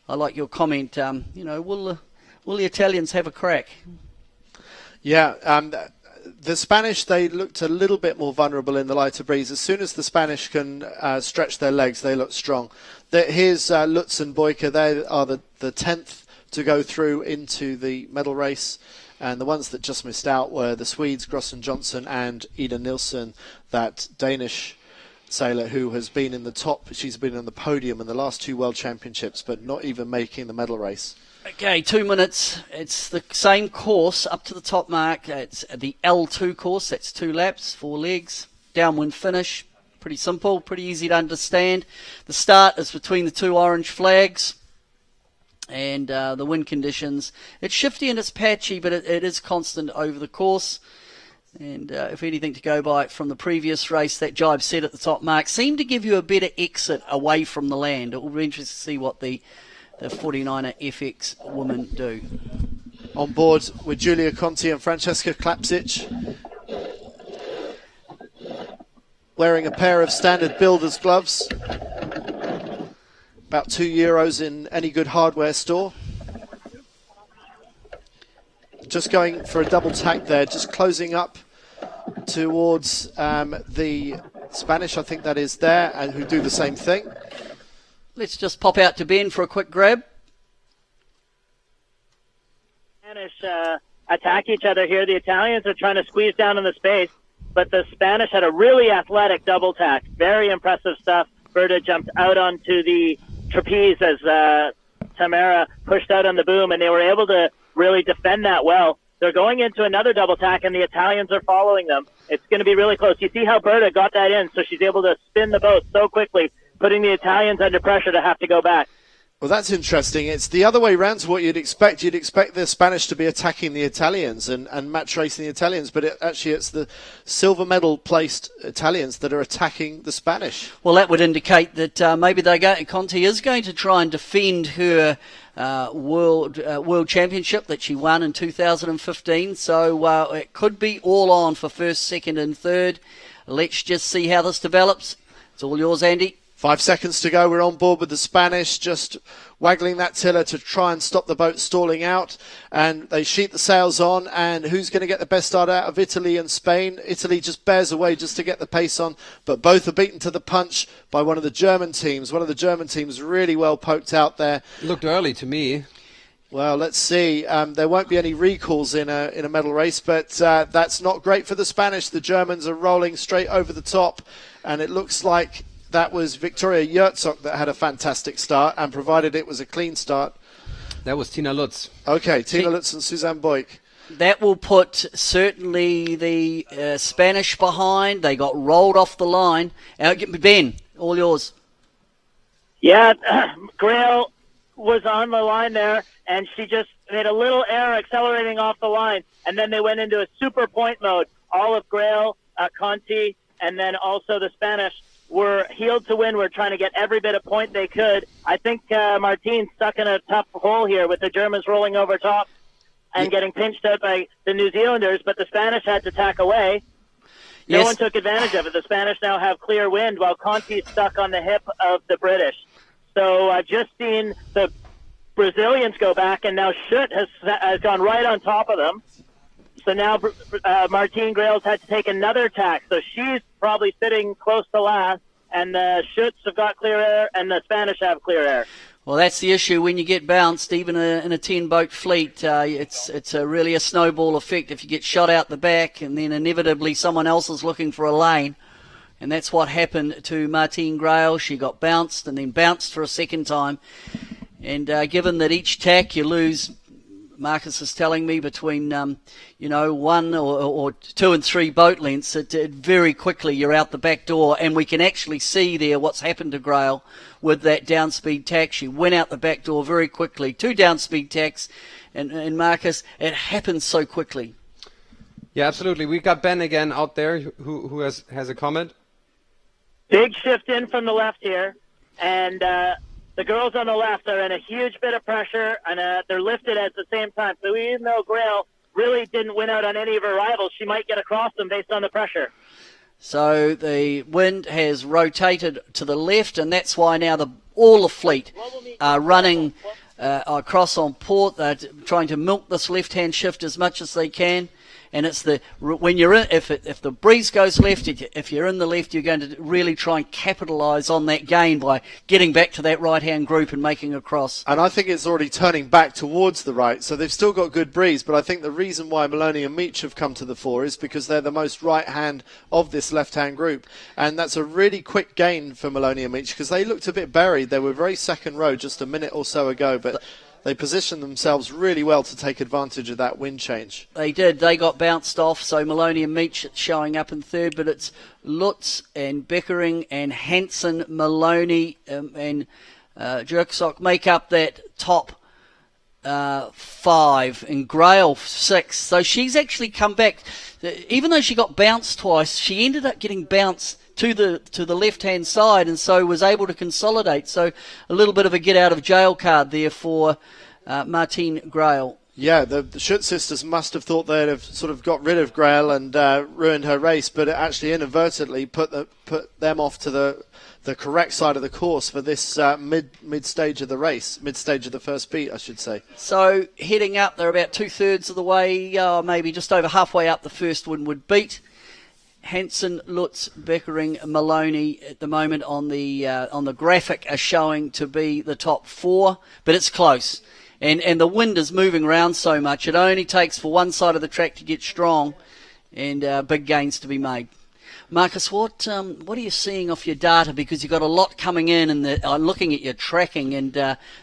I like your comment. Will the Italians have a crack? Yeah, the Spanish, they looked a little bit more vulnerable in the lighter breeze. As soon as the Spanish can stretch their legs, they look strong. Here's Lutz and Boyka. They are the 10th to go through into the medal race. And the ones that just missed out were the Swedes, Grossen Johnson and Ida Nilsson, that Danish sailor who has been in the top. She's been on the podium in the last two World Championships, but not even making the medal race. Okay, 2 minutes. It's the same course up to the top mark. It's the L2 course. That's 2 laps, 4 legs, downwind finish. Pretty simple, pretty easy to understand. The start is between the 2 orange flags. And the wind conditions, it's shifty and it's patchy, but it is constant over the course. And if anything to go by from the previous race, that jibe set at the top mark seemed to give you a better exit away from the land. It will be interesting to see what the 49er FX women do. On board with Julia Conti and Francesca Klapsic, wearing a pair of standard builder's gloves. About €2 in any good hardware store. Just going for a double tack there, just closing up towards the Spanish, I think that is there, and who do the same thing. Let's just pop out to Ben for a quick grab. Spanish attack each other here. The Italians are trying to squeeze down in the space, but the Spanish had a really athletic double tack. Very impressive stuff. Berta jumped out onto the trapeze as Tamara pushed out on the boom, and they were able to really defend that well. They're going into another double tack, and the Italians are following them. It's going to be really close. You see how Berta got that in, so she's able to spin the boat so quickly, putting the Italians under pressure to have to go back. Well, that's interesting. It's the other way around to what you'd expect. You'd expect the Spanish to be attacking the Italians and match racing the Italians, but it's the silver medal placed Italians that are attacking the Spanish. Well, that would indicate that maybe Conti is going to try and defend her world championship that she won in 2015. So it could be all on for first, second and third. Let's just see how this develops. It's all yours, Andy. 5 seconds to go. We're on board with the Spanish, just waggling that tiller to try and stop the boat stalling out. And they sheet the sails on. And who's going to get the best start out of Italy and Spain? Italy just bears away just to get the pace on. But both are beaten to the punch by one of the German teams. One of the German teams really well poked out there. Looked early to me. Well, let's see. There won't be any recalls in a medal race, but that's not great for the Spanish. The Germans are rolling straight over the top. And it looks like that was Victoria Yurtzok that had a fantastic start and provided it was a clean start. That was Tina Lutz. Okay, Tina Lutz and Suzanne Boyk. That will put certainly the Spanish behind. They got rolled off the line. Ben, all yours. Yeah, Grail was on the line there, and she just made a little error accelerating off the line, and then they went into a super point mode. All of Grail, Conti, and then also the Spanish were heeled to win. We're trying to get every bit of point they could. I think Martine's stuck in a tough hole here with the Germans rolling over top and getting pinched out by the New Zealanders, but the Spanish had to tack away. No one took advantage of it. The Spanish now have clear wind while Conti's stuck on the hip of the British. So I've just seen the Brazilians go back, and now Schutt has gone right on top of them. So now Martine Grail's had to take another tack. So she's probably sitting close to last, and the Schutts have got clear air, and the Spanish have clear air. Well, that's the issue when you get bounced, even in a 10-boat fleet. It's really a snowball effect if you get shot out the back, and then inevitably someone else is looking for a lane. And that's what happened to Martine Grail. She got bounced and then bounced for a second time. And given that each tack you lose, Marcus is telling me, between 1 or 2 and 3 boat lengths, it very quickly you're out the back door, and we can actually see there what's happened to Grail with that downspeed tack. She went out the back door very quickly. 2 downspeed tacks, and Marcus, it happens so quickly. Yeah, absolutely. We got Ben again out there who has a comment. Big shift in from the left here, and the girls on the left are in a huge bit of pressure, and they're lifted at the same time. So even though Grail really didn't win out on any of her rivals, she might get across them based on the pressure. So the wind has rotated to the left, and that's why now all the fleet are running across on port. They're trying to milk this left-hand shift as much as they can. And it's when you're in, if the breeze goes left, if you're in the left, you're going to really try and capitalise on that gain by getting back to that right-hand group and making a cross. And I think it's already turning back towards the right, so they've still got good breeze. But I think the reason why Maloney and Meach have come to the fore is because they're the most right-hand of this left-hand group. And that's a really quick gain for Maloney and Meach because they looked a bit buried. They were very second row just a minute or so ago, but they positioned themselves really well to take advantage of that wind change. They did. They got bounced off, so Maloney and Meach showing up in third, but it's Lutz and Beckering and Hansen, Maloney and Jerksock make up that top 5 and Grail 6. So she's actually come back. Even though she got bounced twice, she ended up getting bounced to the left-hand side and so was able to consolidate. So a little bit of a get-out-of-jail card there for Martine Grail. Yeah, the Schutt sisters must have thought they'd have sort of got rid of Grail and ruined her race, but it actually inadvertently put them off to the correct side of the course for this mid stage of the race, mid stage of the first beat, I should say. So heading up, they're about 2/3 of the way, maybe just over halfway up the first windward beat. Hansen, Lutz, Beckering, Maloney at the moment on the graphic are showing to be the top 4, but it's close. And the wind is moving around so much, it only takes for one side of the track to get strong and big gains to be made. Marcus, what are you seeing off your data? Because you've got a lot coming in, and I'm looking at your tracking, and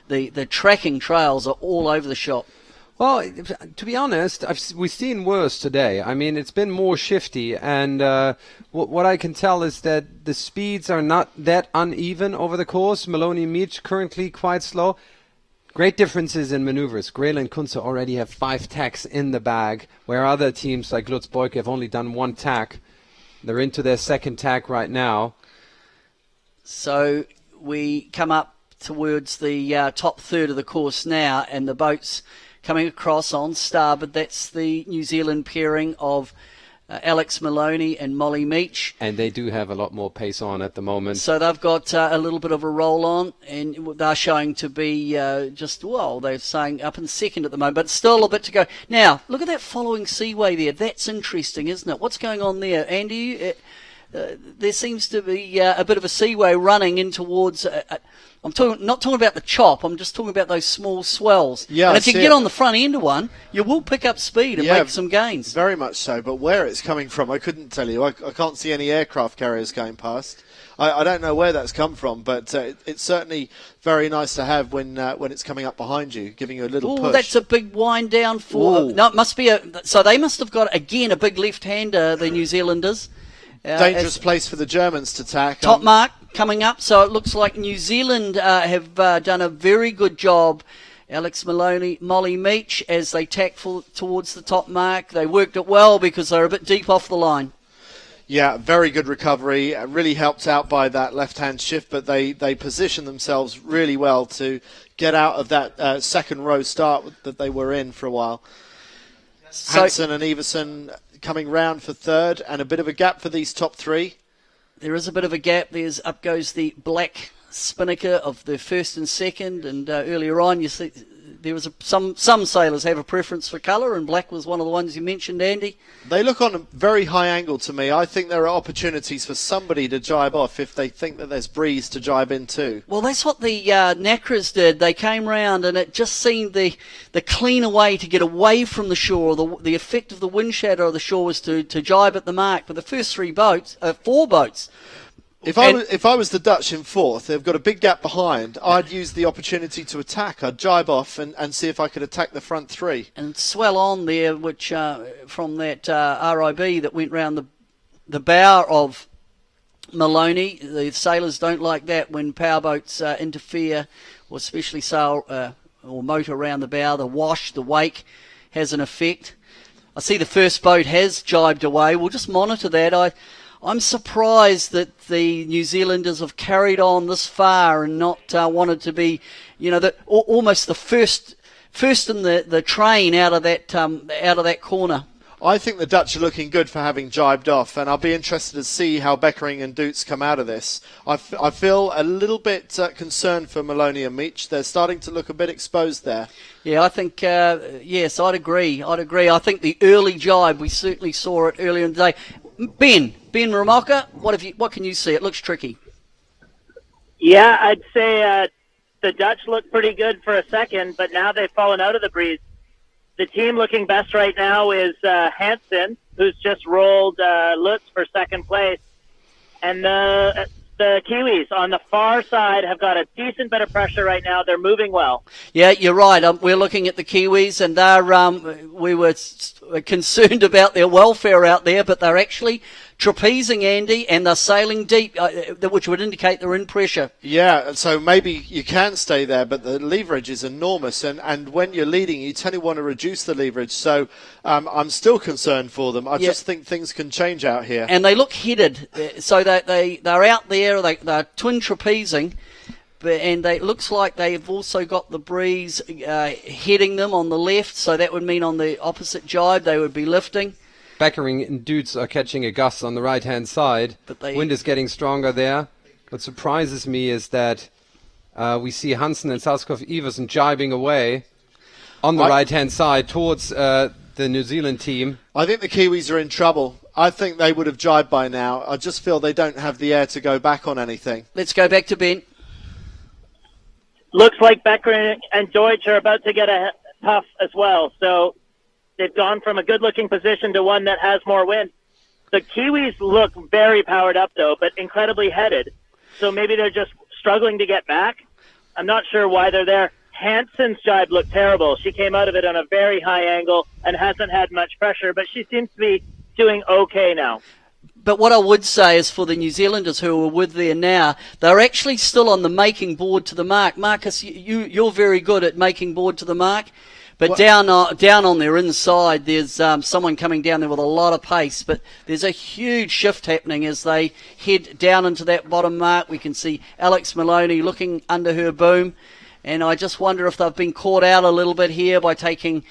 the tracking trails are all over the shop. Well, to be honest, we've seen worse today. I mean, it's been more shifty, and what I can tell is that the speeds are not that uneven over the course. Maloney and Meach currently quite slow. Great differences in maneuvers. Grail and Kunze already have 5 tacks in the bag, where other teams like Lutz Boyke have only done 1 tack. They're into their second tack right now. So we come up towards the top third of the course now, and the boats coming across on starboard. That's the New Zealand pairing of Alex Maloney and Molly Meach. And they do have a lot more pace on at the moment. So they've got a little bit of a roll on, and they're showing to be they're saying up in second at the moment, but still a bit to go. Now, look at that following seaway there. That's interesting, isn't it? What's going on there? Andy, there seems to be a bit of a seaway running in towards... I'm not talking about the chop, I'm just talking about those small swells. Yeah, and if you get on the front end of one, you will pick up speed and make some gains. Very much so, but where it's coming from, I couldn't tell you. I can't see any aircraft carriers going past. I don't know where that's come from, but it's certainly very nice to have when it's coming up behind you, giving you a little push. That's a big wind down for... no, it must be so they must have got, again, a big left-hander, the New Zealanders. Dangerous place for the Germans to tack. Top mark coming up, so it looks like New Zealand have done a very good job. Alex Maloney, Molly Meach, as they tack towards the top mark. They worked it well because they're a bit deep off the line. Yeah, very good recovery. Really helped out by that left-hand shift, but they positioned themselves really well to get out of that second row start that they were in for a while. So, Hansen and Everson coming round for third, and a bit of a gap for these top 3. There is a bit of a gap. Up goes the black spinnaker of the first and second, and earlier on you see there was some sailors have a preference for colour, and black was one of the ones you mentioned, Andy. They look on a very high angle to me. I think there are opportunities for somebody to jibe off if they think that there's breeze to jibe into. Well, that's what the Nacras did. They came round, and it just seemed the cleaner way to get away from the shore. The effect of the wind shadow of the shore was to jibe at the mark. But the first 4 boats. If I was the Dutch in fourth, they've got a big gap behind, I'd use the opportunity to attack. I'd jibe off and see if I could attack the front 3. And swell on there, which from that RIB that went round the bow of Maloney. The sailors don't like that when powerboats interfere, or especially sail or motor around the bow. The wash, the wake has an effect. I see the first boat has jibed away. We'll just monitor that. I'm surprised that the New Zealanders have carried on this far and not wanted to be, almost the first in the train out of that corner. I think the Dutch are looking good for having jibed off, and I'll be interested to see how Beckering and Doots come out of this. I feel a little bit concerned for Maloney and Meach. They're starting to look a bit exposed there. Yeah, I think, yes, I'd agree. I think the early jibe, we certainly saw it earlier in the day. Ben Ramoka, what can you see? It looks tricky. Yeah, I'd say the Dutch look pretty good for a second, but now they've fallen out of the breeze. The team looking best right now is Hansen, who's just rolled Lutz for second place. And the Kiwis on the far side have got a decent bit of pressure right now. They're moving well. Yeah, you're right. We're looking at the Kiwis, and we were concerned about their welfare out there, but they're actually trapezing, Andy, and they're sailing deep, which would indicate they're in pressure. Yeah, so maybe you can stay there, but the leverage is enormous, and when you're leading, you tend to want to reduce the leverage. So I'm still concerned for them. I just think things can change out here. And they look headed, so that they're out there, they're twin trapezing, and it looks like they've also got the breeze heading them on the left, so that would mean on the opposite jibe they would be lifting. Beckering and Dutz are catching a gust on the right-hand side. Wind is getting stronger there. What surprises me is that we see Hansen and Salskov-Iversen jibing away on the right-hand side towards the New Zealand team. I think the Kiwis are in trouble. I think they would have jibed by now. I just feel they don't have the air to go back on anything. Let's go back to Ben. Looks like Becker and Deutsch are about to get a puff as well. So they've gone from a good-looking position to one that has more wind. The Kiwis look very powered up, though, but incredibly headed. So maybe they're just struggling to get back. I'm not sure why they're there. Hansen's jibe looked terrible. She came out of it on a very high angle and hasn't had much pressure, but she seems to be doing okay now. But what I would say is for the New Zealanders who are with there now, they're actually still on the making board to the mark. Marcus, you're very good at making board to the mark. But down on their inside, there's someone coming down there with a lot of pace. But there's a huge shift happening as they head down into that bottom mark. We can see Alex Maloney looking under her boom. And I just wonder if they've been caught out a little bit here by taking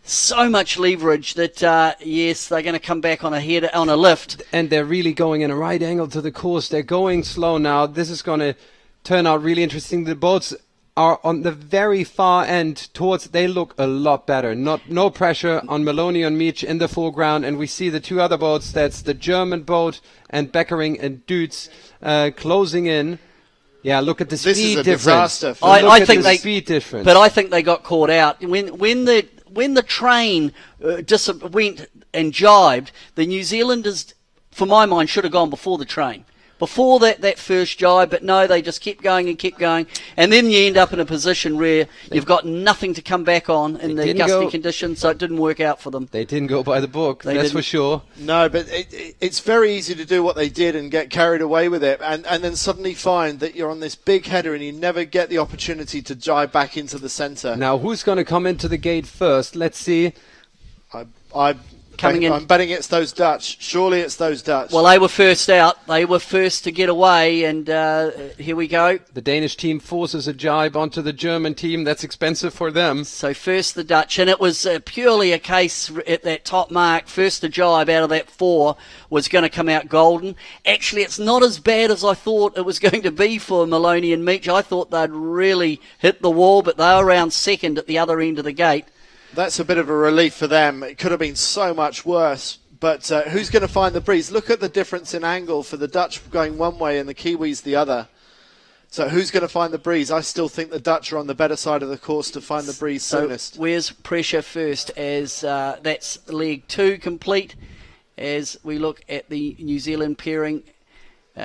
so much leverage that, yes, they're going to come back on a lift. And they're really going in a right angle to the course. They're going slow now. This is going to turn out really interesting. The boats are on the very far end they look a lot better. No pressure on Maloney and Meach in the foreground, and we see the two other boats, that's the German boat and Beckering and Dutz closing in. Yeah, look at the speed difference. This is a disaster. I think the speed difference. But I think they got caught out. When the train went and jibed, the New Zealanders, for my mind, should have gone before the train. Before that first jibe, but no, they just kept going and kept going. And then you end up in a position where you've got nothing to come back on in the gusty conditions, so it didn't work out for them. They didn't go by the book, that's for sure. No, but it's very easy to do what they did and get carried away with it, and then suddenly find that you're on this big header and you never get the opportunity to jibe back into the centre. Now, who's going to come into the gate first? Let's see. I'm betting it's those Dutch. Surely it's those Dutch. Well, they were first out. They were first to get away, and here we go. The Danish team forces a jibe onto the German team. That's expensive for them. So first the Dutch, and it was purely a case at that top mark. First the jibe out of that four was going to come out golden. Actually, it's not as bad as I thought it was going to be for Maloney and Meach. I thought they'd really hit the wall, but they were around second at the other end of the gate. That's a bit of a relief for them. It could have been so much worse. But who's going to find the breeze? Look at the difference in angle for the Dutch going one way and the Kiwis the other. So who's going to find the breeze? I still think the Dutch are on the better side of the course to find the breeze soonest. Where's pressure first as that's leg 2 complete as we look at the New Zealand pairing.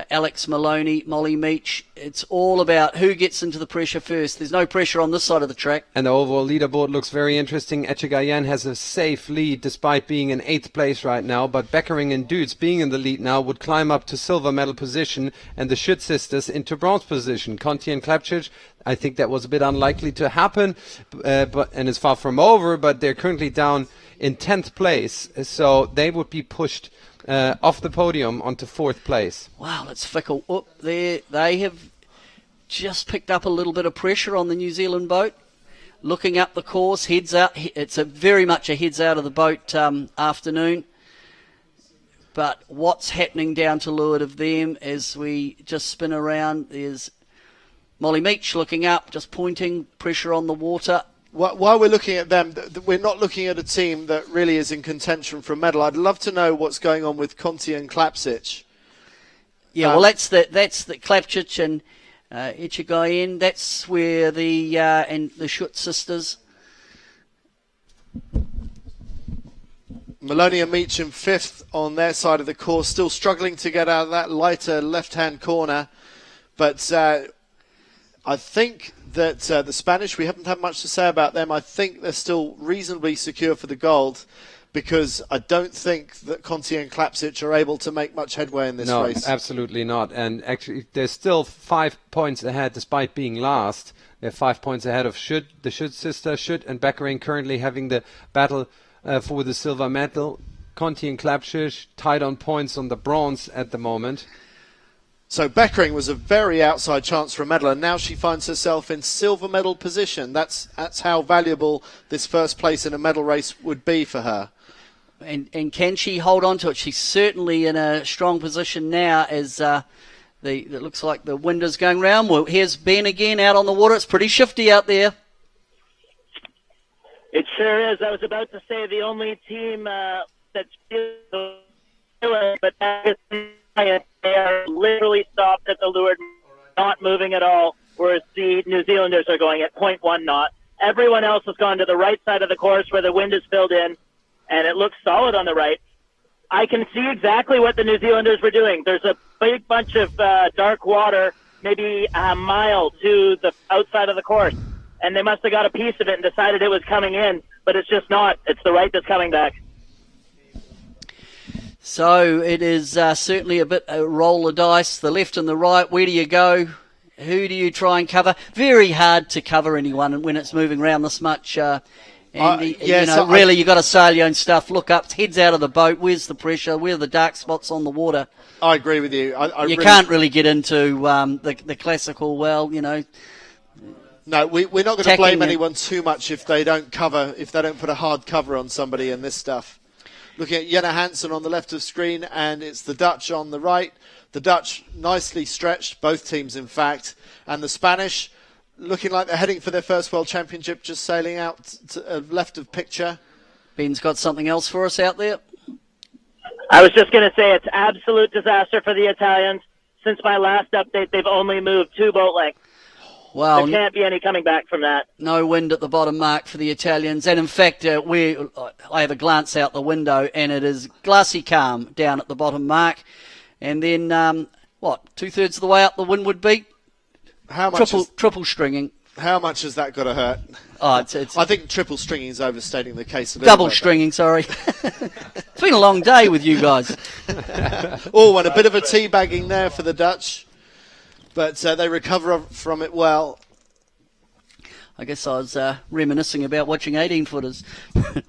Alex Maloney, Molly Meach. It's all about who gets into the pressure first. There's no pressure on this side of the track. And the overall leaderboard looks very interesting. Echegayen has a safe lead despite being in 8th place right now. But Beckering and Dutz being in the lead now would climb up to silver medal position and the Schütt sisters into bronze position. Conti and Klepchich, I think that was a bit unlikely to happen and it's far from over, but they're currently down in 10th place. So they would be pushed off the podium onto 4th place. Wow, that's fickle. Oh, they have just picked up a little bit of pressure on the New Zealand boat. Looking up the course, heads out. It's very much a heads out of the boat afternoon. But what's happening down to leeward of them as we just spin around? There's Molly Meach looking up, just pointing, pressure on the water. While we're looking at them, we're not looking at a team that really is in contention for a medal. I'd love to know what's going on with Conti and Klapsic. Yeah, well, that's the Klepchich and Echegayen. That's where the Schütt sisters. Maloney and Meach in 5th on their side of the course, still struggling to get out of that lighter left-hand corner. But I think that the Spanish, we haven't had much to say about them. I think they're still reasonably secure for the gold. because I don't think that Conti and Klapsic are able to make much headway in this race. No, absolutely not. And actually, they're still 5 points ahead despite being last. They're 5 points ahead of the Schütt sister. Schütt and Beckering currently having the battle for the silver medal. Conti and Klapsic tied on points on the bronze at the moment. So Beckering was a very outside chance for a medal, and now she finds herself in silver medal position. That's how valuable this first place in a medal race would be for her. And can she hold on to it? She's certainly in a strong position now as it looks like the wind is going round. Well, here's Ben again out on the water. It's pretty shifty out there. It sure is. I was about to say the only team that's but they are literally stopped at the leeward, not moving at all, whereas the New Zealanders are going at 0.1 knot. Everyone else has gone to the right side of the course where the wind is filled in, and it looks solid on the right. I can see exactly what the New Zealanders were doing. There's a big bunch of dark water, maybe a mile to the outside of the course, and they must have got a piece of it and decided it was coming in, but it's just not. It's the right that's coming back. So it is certainly a bit a roll of dice, the left and the right. Where do you go? Who do you try and cover? Very hard to cover anyone when it's moving around this much. Really, you've got to sail your own stuff. Look up, heads out of the boat. Where's the pressure? Where are the dark spots on the water? I agree with you. You can't really get into the classical, No, we're not going to blame anyone too much if they don't put a hard cover on somebody in this stuff. Looking at Jenna Hansen on the left of screen, and it's the Dutch on the right. The Dutch nicely stretched, both teams in fact, and the Spanish looking like they're heading for their first World Championship, just sailing out to left of picture. Ben's got something else for us out there. I was just going to say it's absolute disaster for the Italians. Since my last update, they've only moved 2 boat lengths. Well, there can't be any coming back from that. No wind at the bottom mark for the Italians. And in fact, I have a glance out the window and it is glassy calm down at the bottom mark. And then, 2/3 of the way up the windward beat? How much triple stringing. How much has that got to hurt? I think triple stringing is overstating the case. Double stringing, sorry. It's been a long day with you guys. And a bit of a teabagging there for the Dutch. But they recover from it well. I guess I was reminiscing about watching 18-footers.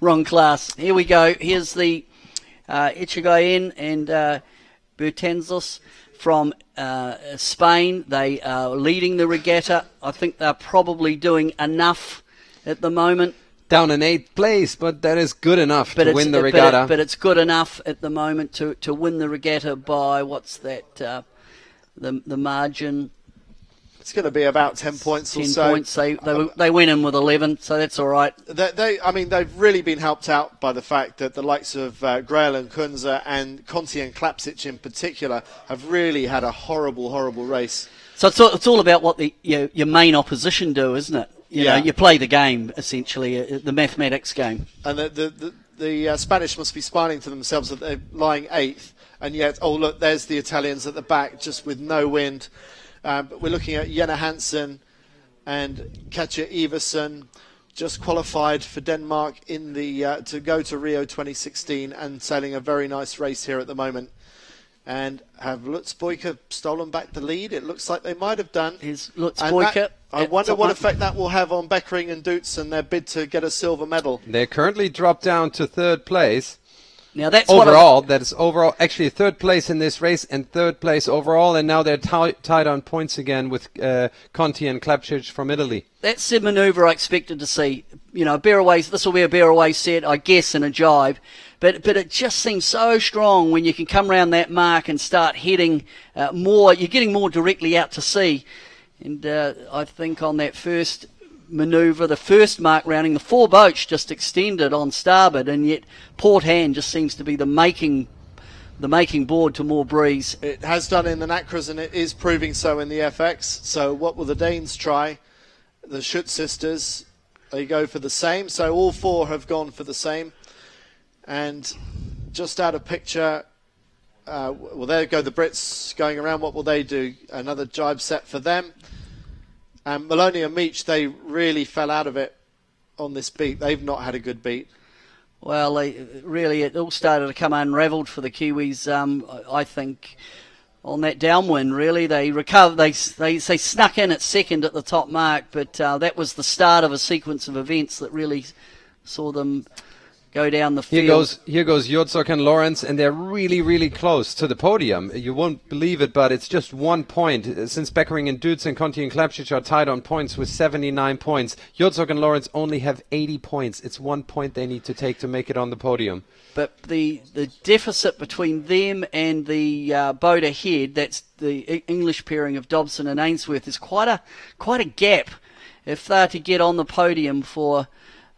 Wrong class. Here we go. Here's the Echegayen and Bertenzos from Spain. They are leading the regatta. I think they're probably doing enough at the moment. Down in 8th place, but that is good enough to win the regatta. But it's good enough at the moment to win the regatta by, what's that... The margin. It's going to be about 10 points 10 or so. 10 points. They went in with 11, so that's all right. They've really been helped out by the fact that the likes of Grail and Kunze and Conti and Klapsic in particular have really had a horrible, horrible race. So it's all about what your main opposition do, isn't it? You know, you play the game, essentially, the mathematics game. And the Spanish must be smiling to themselves that they're lying 8th. And yet, look, there's the Italians at the back, just with no wind. But we're looking at Jenna Hansen and Katja Iversen, just qualified for Denmark in the to go to Rio 2016 and sailing a very nice race here at the moment. And have Lutz Boyka stolen back the lead? It looks like they might have done. Is Lutz Boyka? I wonder what effect that will have on Beckering and Dutz and their bid to get a silver medal. They're currently dropped down to 3rd place. Now that's that is overall actually 3rd place in this race and 3rd place overall, and now they're tied on points again with Conti and Klapsic from Italy. That's the manoeuvre I expected to see. You know, this will be a bear away set, I guess, in a jibe. But it just seems so strong when you can come around that mark and start heading more. You're getting more directly out to sea. And I think on that first manoeuvre, the first mark rounding, the 4 boats just extended on starboard, and yet port hand just seems to be the making board to more breeze. It has done in the Nacras, and it is proving so in the FX. So what will the Danes try? The Schütt sisters, they go for the same. So all 4 have gone for the same. And just out of picture, there go the Brits going around. What will they do? Another jibe set for them. And Maloney and Meach, they really fell out of it on this beat. They've not had a good beat. Well, it all started to come unravelled for the Kiwis, I think, on that downwind, really. They recovered, they snuck in at second at the top mark, but that was the start of a sequence of events that really saw them go down the field. Here goes Jozok and Lawrence, and they're really, really close to the podium. You won't believe it, but it's just 1 point. Since Beckering and Dutz and Conti and Klapčić are tied on points with 79 points, Jozok and Lawrence only have 80 points. It's 1 point they need to take to make it on the podium. But the deficit between them and the boat ahead, that's the English pairing of Dobson and Ainsworth, is quite a gap. If they're to get on the podium for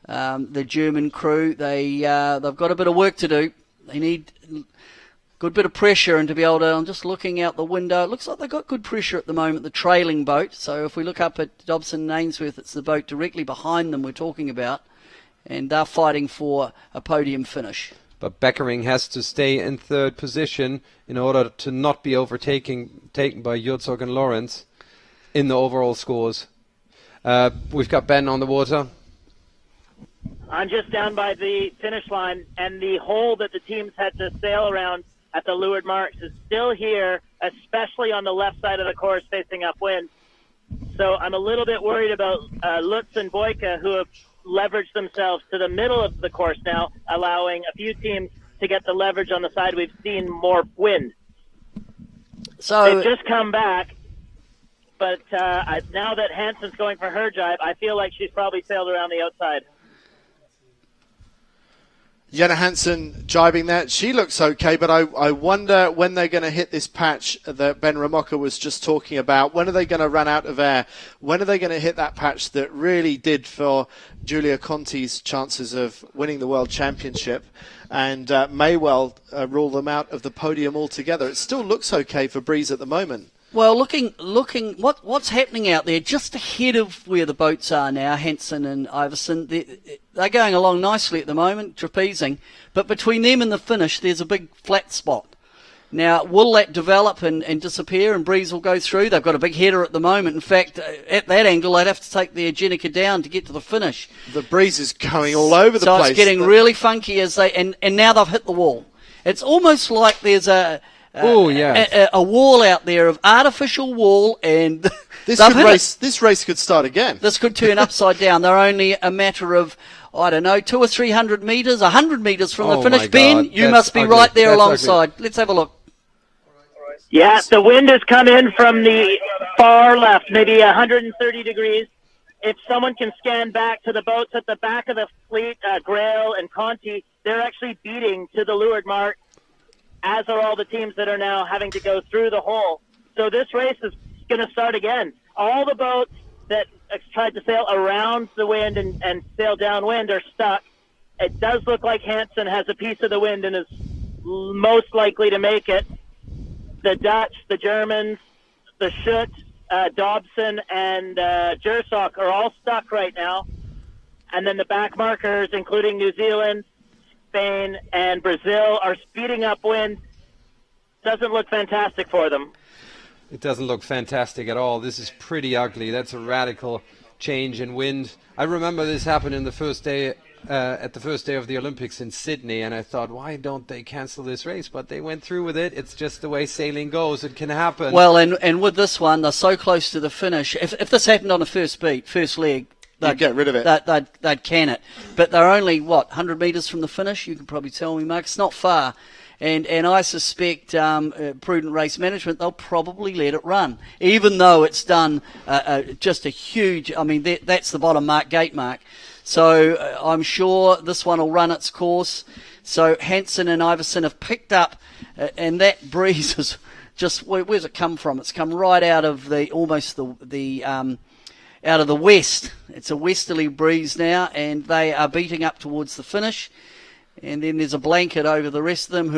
the German crew, they've got a bit of work to do. They need a good bit of pressure, and to be able to, I'm just looking out the window, it looks like they've got good pressure at the moment, the trailing boat. So if we look up at Dobson and Ainsworth, it's the boat directly behind them we're talking about, and they're fighting for a podium finish. But Beckering has to stay in third position in order to not be taken by Jozok and Lawrence in the overall scores. We've got Ben on the water. I'm just down by the finish line, and the hole that the teams had to sail around at the leeward marks is still here, especially on the left side of the course facing upwind. So I'm a little bit worried about Lutz and Boyka, who have leveraged themselves to the middle of the course now, allowing a few teams to get the leverage on the side we've seen more wind. So they've just come back, but now that Hansen's going for her jibe, I feel like she's probably sailed around the outside. Jenna Hansen jibing that. She looks okay, but I wonder when they're going to hit this patch that Ben Ramoka was just talking about. When are they going to run out of air? When are they going to hit that patch that really did for Giulia Conti's chances of winning the World Championship and may well rule them out of the podium altogether? It still looks okay for Breeze at the moment. Well, looking, what's happening out there, just ahead of where the boats are now, Hansen and Iverson, they're going along nicely at the moment, trapezing, but between them and the finish, there's a big flat spot. Now, will that develop and disappear, and Breeze will go through? They've got a big header at the moment. In fact, at that angle, they'd have to take the Agenica down to get to the finish. The Breeze is going all over the place. So it's getting really funky as and now they've hit the wall. It's almost like there's a wall out there of artificial wall, and this race could start again. This could turn upside down. They're only a matter of, I don't know, 200 or 300 metres, 100 metres from the finish. Ben, you must be ugly. Right there. That's alongside. Ugly. Let's have a look. Yeah, the wind has come in from the far left, maybe 130 degrees. If someone can scan back to the boats at the back of the fleet, Grail and Conti, they're actually beating to the leeward mark, as are all the teams that are now having to go through the hole. So this race is going to start again. All the boats that tried to sail around the wind and sail downwind are stuck. It does look like Hansen has a piece of the wind and is most likely to make it. The Dutch, the Germans, the Schutt, Dobson, and Jursock are all stuck right now. And then the back markers, including New Zealand, Spain, and Brazil, are speeding up wind. Doesn't look fantastic for them. It doesn't look fantastic at all. This is pretty ugly. That's a radical change in wind. I remember this happened in the first day at the first day of the Olympics in Sydney, and I thought, why don't they cancel this race? But they went through with it. It's just the way sailing goes. It can happen. Well, and with this one, they're so close to the finish. If this happened on a first leg, they'd get rid of it. They'd can it. But they're only, 100 metres from the finish? You can probably tell me, Mark. It's not far. And I suspect prudent race management, they'll probably let it run, even though it's done just a huge, that's the bottom mark, gate mark. So I'm sure this one will run its course. So Hansen and Iverson have picked up, and that breeze is just, where's it come from? It's come right out of out of the west. It's a westerly breeze now, and they are beating up towards the finish. And then there's a blanket over the rest of them,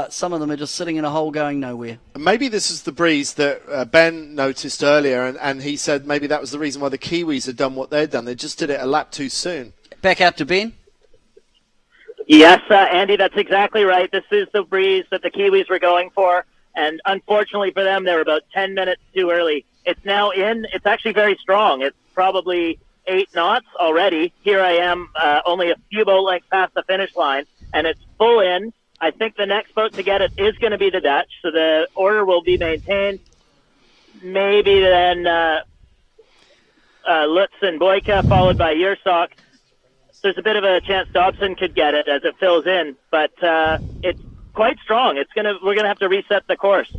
some of them are just sitting in a hole going nowhere. Maybe this is the breeze that Ben noticed earlier, and he said maybe that was the reason why the Kiwis had done what they'd done. They just did it a lap too soon. Back out to Ben. Yes, Andy, that's exactly right. This is the breeze that the Kiwis were going for, and unfortunately for them, they were about 10 minutes too early. It's now in. It's actually very strong. It's probably 8 knots already. Here I am, only a few boat lengths past the finish line, and it's full in. I think the next boat to get it is going to be the Dutch, so the order will be maintained. Maybe then Lutz and Boyka, followed by Yersok. There's a bit of a chance Dobson could get it as it fills in, but it's quite strong. We're gonna have to reset the course.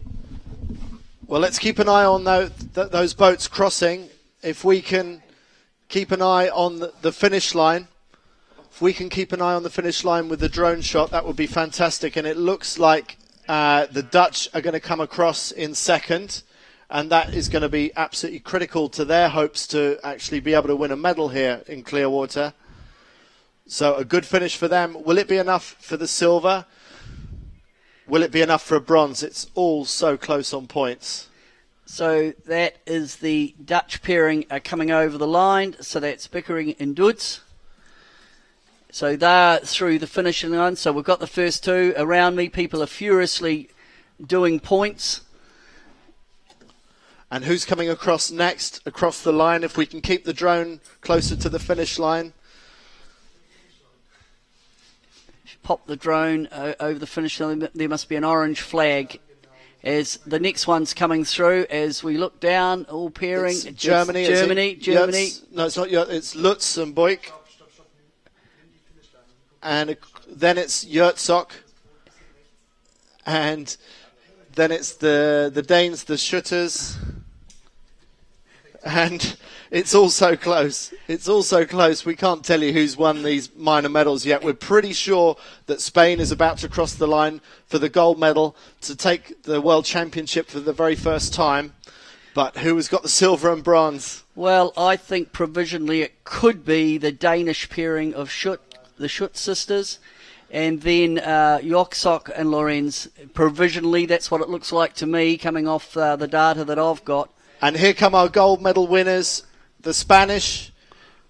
Well, let's keep an eye on those boats crossing. If we can keep an eye on the finish line, if we can keep an eye on the finish line with the drone shot, that would be fantastic. And it looks like the Dutch are going to come across in second, and that is going to be absolutely critical to their hopes to actually be able to win a medal here in Clearwater. So a good finish for them. Will it be enough for the silver? Will it be enough for a bronze? It's all so close on points. So that is the Dutch pairing coming over the line. So that's Bickering and Doods. So they're through the finishing line. So we've got the first two. Around me, people are furiously doing points. And who's coming across next, across the line? If we can keep the drone closer to the finish line. Pop the drone over the finish line. There must be an orange flag as the next one's coming through. As we look down, all pairing. It's Germany. Germany. No, it's not. It's Lutz and Boyk. And then it's Yersok. And then it's the Danes, the Schutters. And it's all so close. It's all so close. We can't tell you who's won these minor medals yet. We're pretty sure that Spain is about to cross the line for the gold medal to take the World Championship for the very first time. But who has got the silver and bronze? Well, I think provisionally it could be the Danish pairing of the Schutt sisters. And then Yoksok and Lorenz. Provisionally, that's what it looks like to me, coming off the data that I've got. And here come our gold medal winners, the Spanish,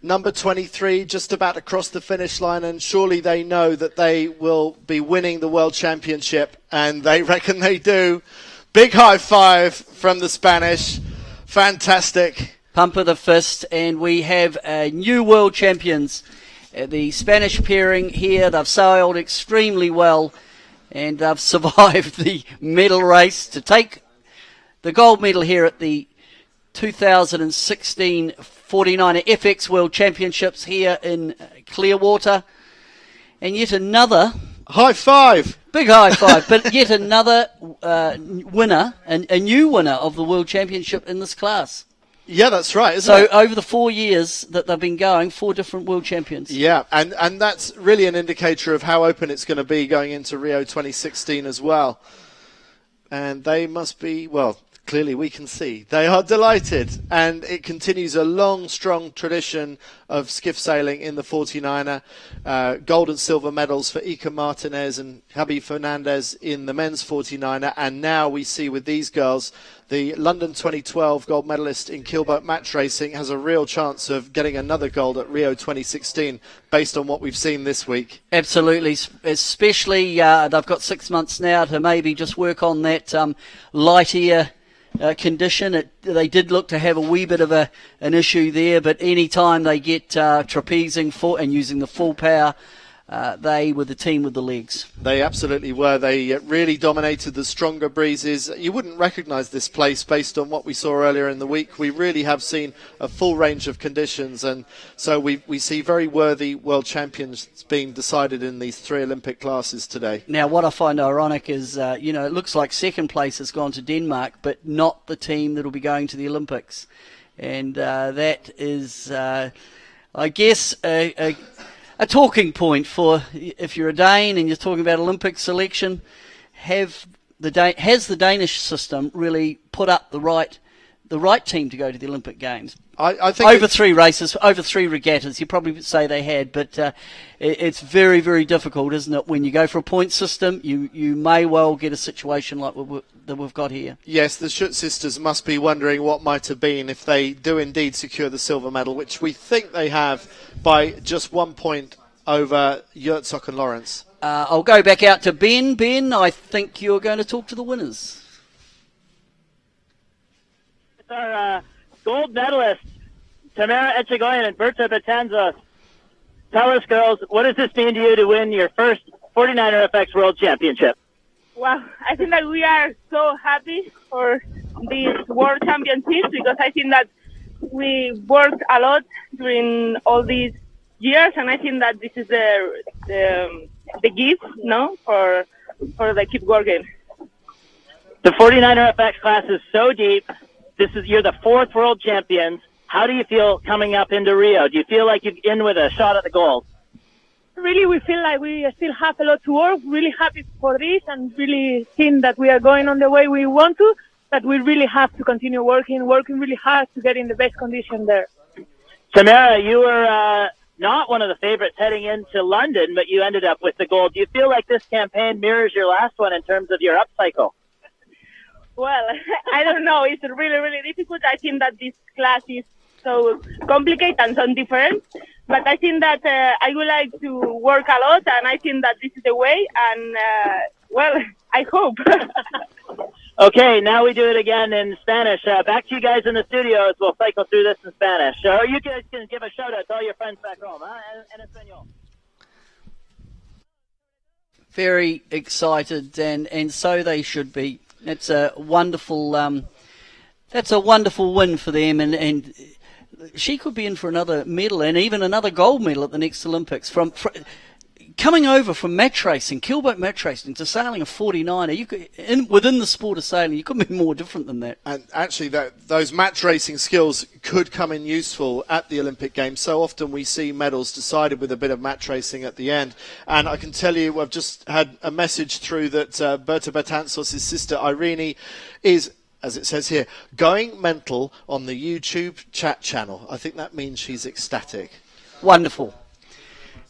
number 23, just about to cross the finish line, and surely they know that they will be winning the World Championship, and they reckon they do. Big high five from the Spanish. Fantastic. Pump of the fist, and we have new world champions. The Spanish pairing here, they've sailed extremely well, and they've survived the medal race to take the gold medal here at the 2016 49er FX World Championships here in Clearwater. And yet another... High five! Big high five, but yet another winner, a new winner of the World Championship in this class. Yeah, that's right, isn't it? So over the 4 years that they've been going, 4 different world champions. Yeah, and that's really an indicator of how open it's going to be going into Rio 2016 as well. And they must be, well, clearly we can see they are delighted, and it continues a long, strong tradition of skiff sailing in the 49er. Gold and silver medals for Iker Martinez and Javi Fernandez in the men's 49er, and now we see with these girls, the London 2012 gold medalist in keelboat match racing has a real chance of getting another gold at Rio 2016 based on what we've seen this week. Absolutely, especially they've got 6 months now to maybe just work on that light air condition. They did look to have a wee bit of an issue there, but any time they get trapezing full and using the full power, they were the team with the legs. They absolutely were. They really dominated the stronger breezes. You wouldn't recognise this place based on what we saw earlier in the week. We really have seen a full range of conditions, and so we see very worthy world champions being decided in these 3 Olympic classes today. Now, what I find ironic is, it looks like second place has gone to Denmark, but not the team that will be going to the Olympics. And that is, I guess, a talking point for if you're a Dane and you're talking about Olympic selection. Has the Danish system really put up the right team to go to the Olympic Games? I think over 3 races, over 3 regattas, you probably would say they had, but it's very, very difficult, isn't it? When you go for a point system, you may well get a situation like that we've got here. Yes, the Schutt sisters must be wondering what might have been if they do indeed secure the silver medal, which we think they have by just 1 point over Yersok and Lawrence. I'll go back out to Ben. Ben, I think you're going to talk to the winners. It's our gold medalist, Tamara Echegoyen and Berta Betanzos. Tell us, girls, what does this mean to you to win your first 49er FX World Championship? Well, I think that we are so happy for these World Championships because I think that we worked a lot during all these years, and I think that this is the gift, no, for the keep working. The 49er FX class is so deep. You're the 4th world champions. How do you feel coming up into Rio? Do you feel like you're in with a shot at the gold? Really, we feel like we still have a lot to work. Really happy for this, and really think that we are going on the way we want to. But we really have to continue working really hard to get in the best condition there. Tamara, you were not one of the favorites heading into London, but you ended up with the gold. Do you feel like this campaign mirrors your last one in terms of your up cycle? Well, I don't know. It's really, really difficult. I think that this class is so complicated and so different. But I think that I would like to work a lot, and I think that this is the way. And, well, I hope. Okay, now we do it again in Spanish. Back to you guys in the studios. We'll cycle through this in Spanish. Or you guys can give a shout-out to all your friends back home, huh? En español. Very excited, and so they should be. That's a wonderful win for them, and she could be in for another medal and even another gold medal at the next Olympics. From coming over from match racing, keelboat match racing, to sailing a 49er, within the sport of sailing, you couldn't be more different than that. And actually, those match racing skills could come in useful at the Olympic Games. So often we see medals decided with a bit of match racing at the end. And I can tell you, I've just had a message through that Berta Betanzos' sister Irene is, as it says here, going mental on the YouTube chat channel. I think that means she's ecstatic. Wonderful.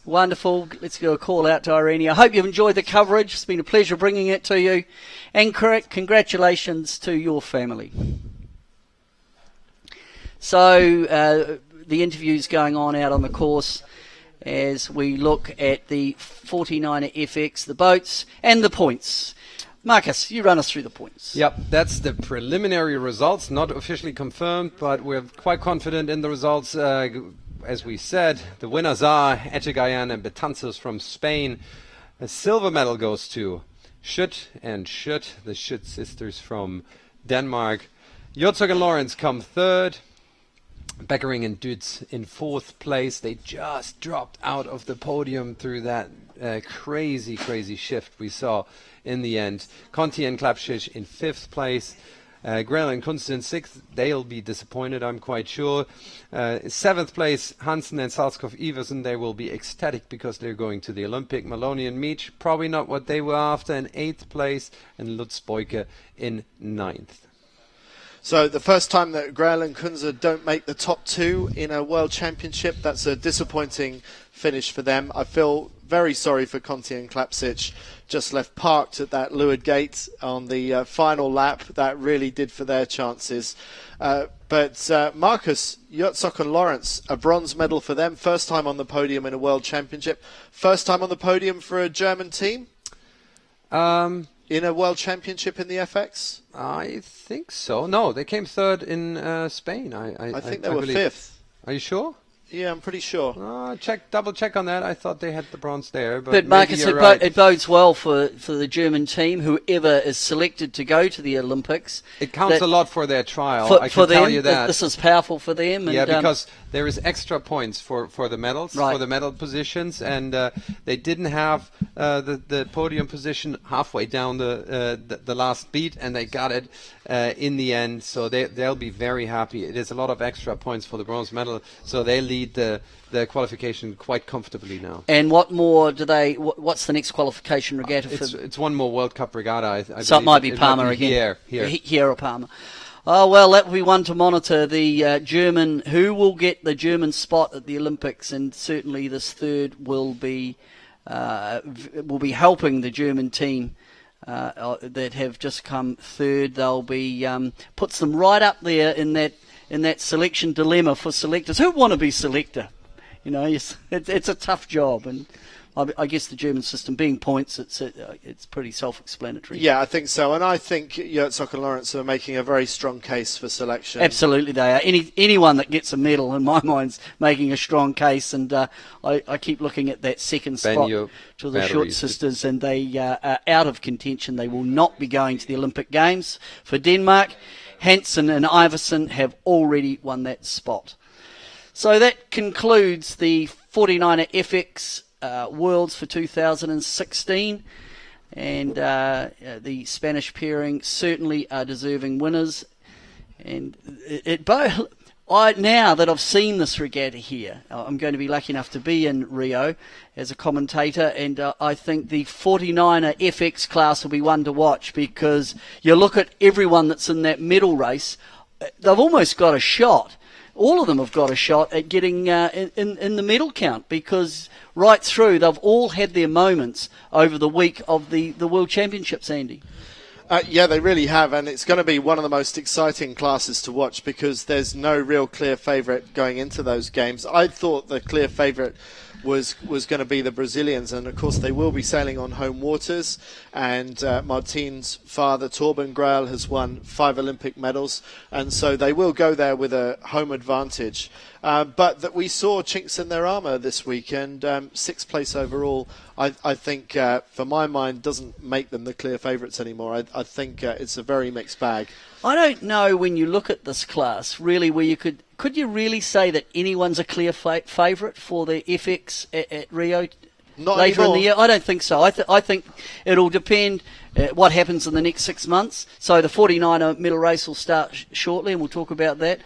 Wonderful. Let's go a call out to Irene. I hope you've enjoyed the coverage. It's been a pleasure bringing it to you. And congratulations to your family. So the interview's going on out on the course as we look at the 49er FX, the boats and the points. Marcus, you run us through the points. Yep, that's the preliminary results, not officially confirmed, but we're quite confident in the results. As we said, the winners are Echegayan and Betanzos from Spain. A silver medal goes to Schütt and Schütt, the Schütt sisters from Denmark. Jotzog and Lawrence come third. Beckering and Dutz in fourth place. They just dropped out of the podium through that crazy shift we saw in the end. Conti and Klapschich in fifth place. Grell and Kunst in sixth. They'll be disappointed, I'm quite sure. Seventh place, Hansen and Salskov Iversen. They will be ecstatic because they're going to the Olympic. Maloney and Meach, probably not what they were after, in eighth place. And Lutz Boyke in ninth. So the first time that Grail and Kunze don't make the top two in a World Championship, that's a disappointing finish for them. I feel very sorry for Conti and Klapsic, just left parked at that leeward gate on the final lap. That really did for their chances. But Marcus, Jotzog and Lawrence, a bronze medal for them. First time on the podium in a World Championship. First time on the podium for a German team? In a World Championship in the FX? I think so. No, they came third in Spain. I think they were fifth. Are you sure? Yeah, I'm pretty sure. Double check on that. I thought they had the bronze there. But Marcus, it bodes well for the German team, whoever is selected to go to the Olympics. It counts a lot for their trial, I can tell you that. This is powerful for them. And, because there is extra points for the medals, right, for the medal positions, and they didn't have the podium position halfway down the last beat, and they got it in the end. So they'll be very happy. It is a lot of extra points for the bronze medal, so they lead the qualification quite comfortably now. And what more do they? What's the next qualification regatta? It's one more World Cup regatta. I so it might be Palma again. Here or Palma. Oh well, that will be one to monitor. The German, who will get the German spot at the Olympics, and certainly this third will be helping the German team that have just come third. They'll be puts them right up there in that selection dilemma for selectors who want to be selector. You know, it's a tough job, and I guess the German system being points, it's pretty self-explanatory. Yeah, I think so. And I think Herzog and Lawrence are making a very strong case for selection. Absolutely they are. Anyone that gets a medal, in my mind's making a strong case. And I keep looking at that second spot to the Short sisters, and they are out of contention. They will not be going to the Olympic Games for Denmark. Hansen and Iversen have already won that spot. So that concludes the 49er FX Worlds for 2016, and the Spanish pairing certainly are deserving winners. And now that I've seen this regatta here, I'm going to be lucky enough to be in Rio as a commentator, and I think the 49er FX class will be one to watch, because you look at everyone that's in that medal race, they've almost got a shot. All of them have got a shot at getting in the medal count, because right through they've all had their moments over the week of the World Championships, Andy. Yeah, they really have, and it's going to be one of the most exciting classes to watch, because there's no real clear favourite going into those games. I thought the clear favourite was going to be the Brazilians, and of course they will be sailing on home waters, and Martine's father Torben Grael has won 5 Olympic medals, and so they will go there with a home advantage. But that we saw chinks in their armour this week, and 6th place overall, I think, for my mind, doesn't make them the clear favourites anymore. I think it's a very mixed bag. I don't know, when you look at this class, really, where you could you really say that anyone's a clear favourite for the FX at Rio Not later anymore. in the year? I don't think so. I think it'll depend what happens in the next 6 months. So the 49er medal race will start shortly, and we'll talk about that.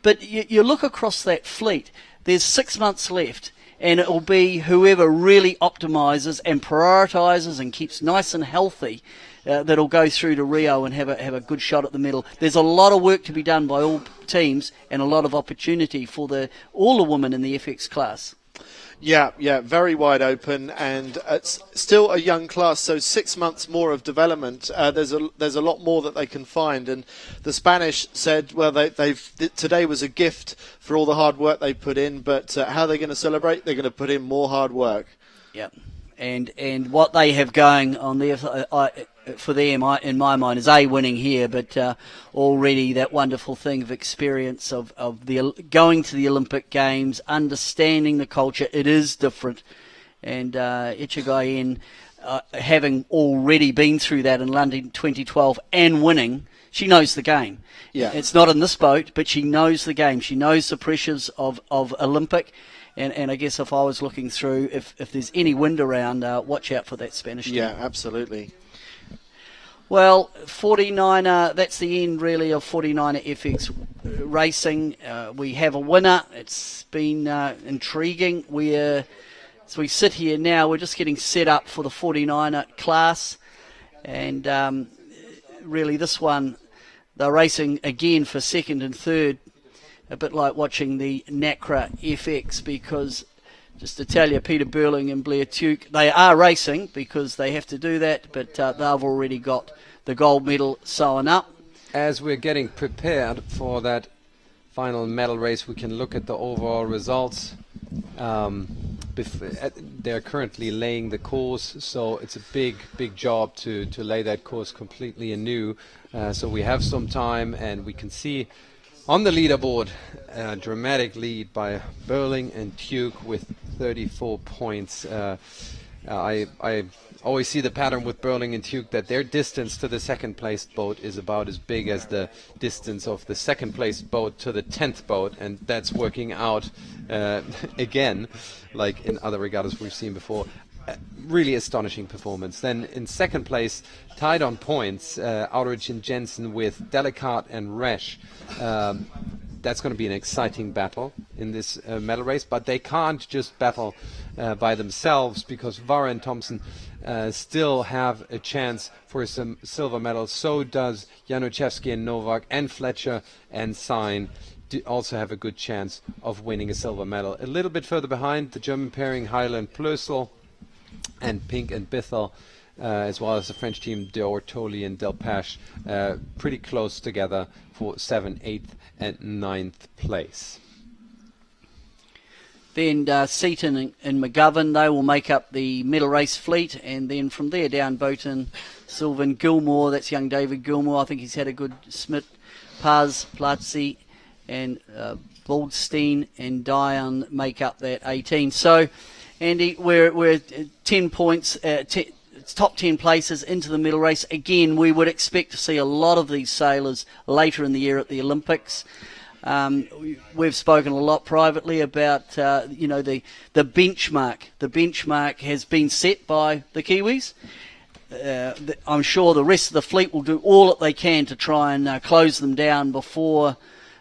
But you look across that fleet, there's 6 months left, and it will be whoever really optimises and prioritises and keeps nice and healthy that'll go through to Rio and have a good shot at the medal. There's a lot of work to be done by all teams, and a lot of opportunity for all the women in the FX class. Yeah, very wide open, and it's still a young class, so 6 months more of development. There's a lot more that they can find, and the Spanish said, well, today was a gift for all the hard work they put in, but how are they going to celebrate? They're going to put in more hard work. Yep. And what they have going on there for them, in my mind, is winning here, but already that wonderful thing of experience of going to the Olympic Games, understanding the culture. It is different, and Ichigayen, having already been through that in London 2012 and winning, she knows the game. Yeah. It's not in this boat, but she knows the game. She knows the pressures of Olympic. And I guess if I was looking through, if there's any wind around, watch out for that Spanish team. Yeah, absolutely. Well, 49er, that's the end really of 49er FX racing. We have a winner. It's been intriguing. As we sit here now, we're just getting set up for the 49er class. And really this one, they're racing again for second and third. A bit like watching the NACRA FX, because just to tell you, Peter Burling and Blair Tuke, they are racing because they have to do that, but they've already got the gold medal sewn up. As we're getting prepared for that final medal race, we can look at the overall results. They're currently laying the course, so it's a big job to lay that course completely anew. So we have some time, and we can see on the leaderboard, a dramatic lead by Burling and Tuke with 34 points. I always see the pattern with Burling and Tuke that their distance to the second placed boat is about as big as the distance of the second placed boat to the 10th boat, and that's working out again, like in other regattas we've seen before. Really astonishing performance. Then in second place, tied on points, Outridge and Jensen with Delicate and Resch. That's going to be an exciting battle in this medal race, but they can't just battle by themselves, because Vara and Thompson still have a chance for some silver medals. So does Januszewski and Novak, and Fletcher and Sein also have a good chance of winning a silver medal. A little bit further behind, the German pairing Heiland Plösel and Pink and Bithell, as well as the French team D'Ortoli and Delpache, pretty close together for 7th, 8th and 9th place. Then Seaton and McGovern, they will make up the medal race fleet, and then from there down Bowton, Sylvan, Gilmore, that's young David Gilmore, I think he's had a good Smith, Paz, Platzi, and Baldstein and Dion make up that 18. So, Andy, we're 10 points, top 10 places into the medal race. Again, we would expect to see a lot of these sailors later in the year at the Olympics. We've spoken a lot privately about the benchmark. The benchmark has been set by the Kiwis. I'm sure the rest of the fleet will do all that they can to try and close them down before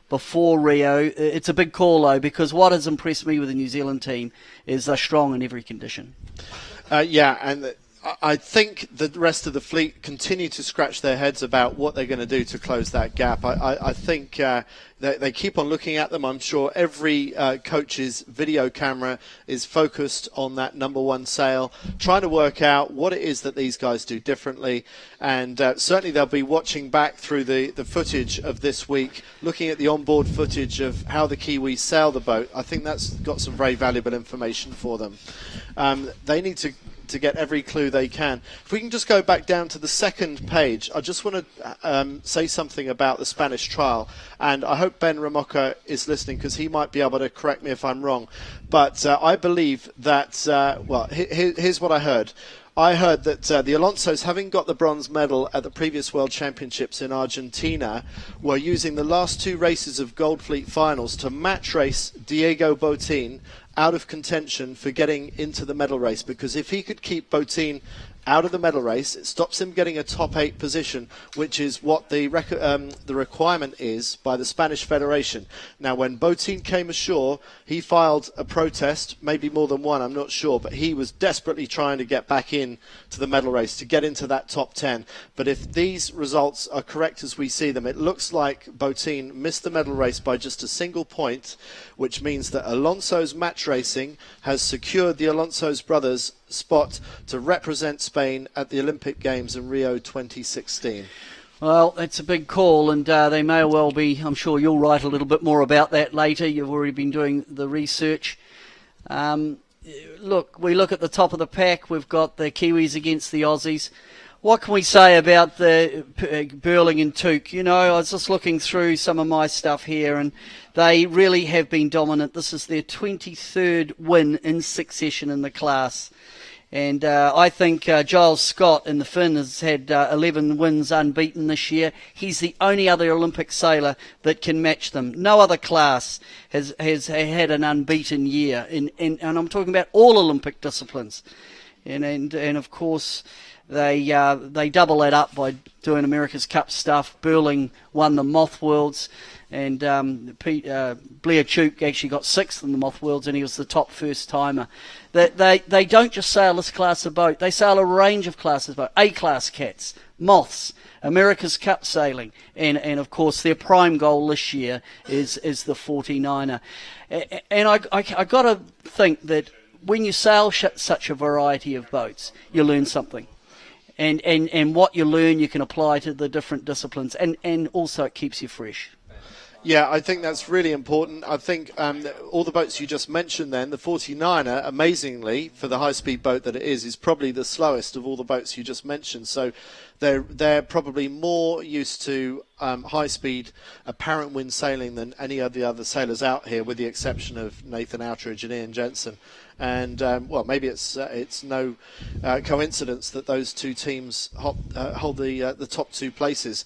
Rio. It's a big call though, because what has impressed me with the New Zealand team is they're strong in every condition. And I think the rest of the fleet continue to scratch their heads about what they're going to do to close that gap. I think they keep on looking at them. I'm sure every coach's video camera is focused on that number one sail, trying to work out what it is that these guys do differently. And certainly they'll be watching back through the footage of this week, looking at the onboard footage of how the Kiwis sail the boat. I think that's got some very valuable information for them. They need to get every clue they can. If we can just go back down to the second page, I just want to say something about the Spanish trial, and I hope Ben Ramoka is listening, because he might be able to correct me if I'm wrong. But I believe that, here's what I heard. I heard that the Alonsos, having got the bronze medal at the previous World Championships in Argentina, were using the last two races of Gold Fleet finals to match race Diego Botín out of contention for getting into the medal race, because if he could keep Botín out of the medal race, it stops him getting a top 8 position, which is what the requirement is by the Spanish Federation. Now, when Botín came ashore, he filed a protest, maybe more than one, I'm not sure, but he was desperately trying to get back in to the medal race, to get into that top 10. But if these results are correct as we see them, it looks like Botín missed the medal race by just a single point, which means that Alonso's match racing has secured the Alonso's brothers spot to represent Spain at the Olympic Games in Rio 2016. Well, that's a big call, and they may well be. I'm sure you'll write a little bit more about that later. You've already been doing the research. Look, we look at the top of the pack. We've got the Kiwis against the Aussies. What can we say about the Burling and Tuke? You know, I was just looking through some of my stuff here, and they really have been dominant. This is their 23rd win in succession in the class. And I think Giles Scott in the Finn has had 11 wins unbeaten this year. He's the only other Olympic sailor that can match them. No other class has had an unbeaten year. And I'm talking about all Olympic disciplines. And of course, they double that up by doing America's Cup stuff. Burling won the Moth Worlds. And Blair Tuke actually got 6th in the Moth Worlds, and he was the top first-timer. They don't just sail this class of boat. They sail a range of classes of boat. A-class cats, Moths, America's Cup sailing, and of course their prime goal this year is the 49er. And I got to think that when you sail such a variety of boats, you learn something. And what you learn you can apply to the different disciplines, and also it keeps you fresh. Yeah, I think that's really important. I think all the boats you just mentioned then, the 49er, amazingly, for the high-speed boat that it is probably the slowest of all the boats you just mentioned. So they're probably more used to high-speed apparent wind sailing than any of the other sailors out here, with the exception of Nathan Outridge and Ian Jensen. And maybe it's no coincidence that those two teams hold the top two places.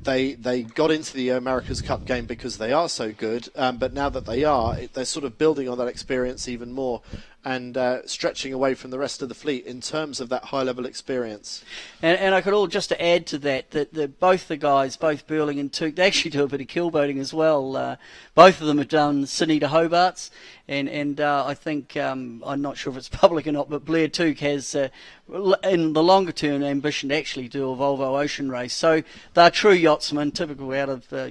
They got into the America's Cup game because they are so good, but now that they are, they're sort of building on that experience even more, and stretching away from the rest of the fleet in terms of that high-level experience. And I could all just to add to that both the guys, both Burling and Tuke, they actually do a bit of killboating as well. Both of them have done Sydney to Hobart's, and I think, I'm not sure if it's public or not, but Blair Tuke has, in the longer-term ambition, to actually do a Volvo Ocean race. So they're true yachtsmen, typical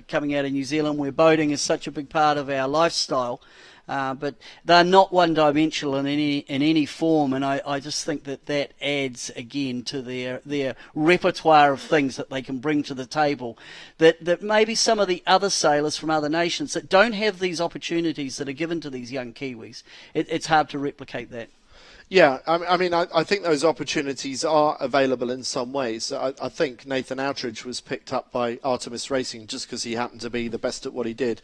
coming out of New Zealand, where boating is such a big part of our lifestyle. But they're not one-dimensional in any form, and I just think that adds again to their repertoire of things that they can bring to the table. That maybe some of the other sailors from other nations that don't have these opportunities that are given to these young Kiwis, it's hard to replicate that. Yeah, I think those opportunities are available in some ways. I think Nathan Outridge was picked up by Artemis Racing just because he happened to be the best at what he did.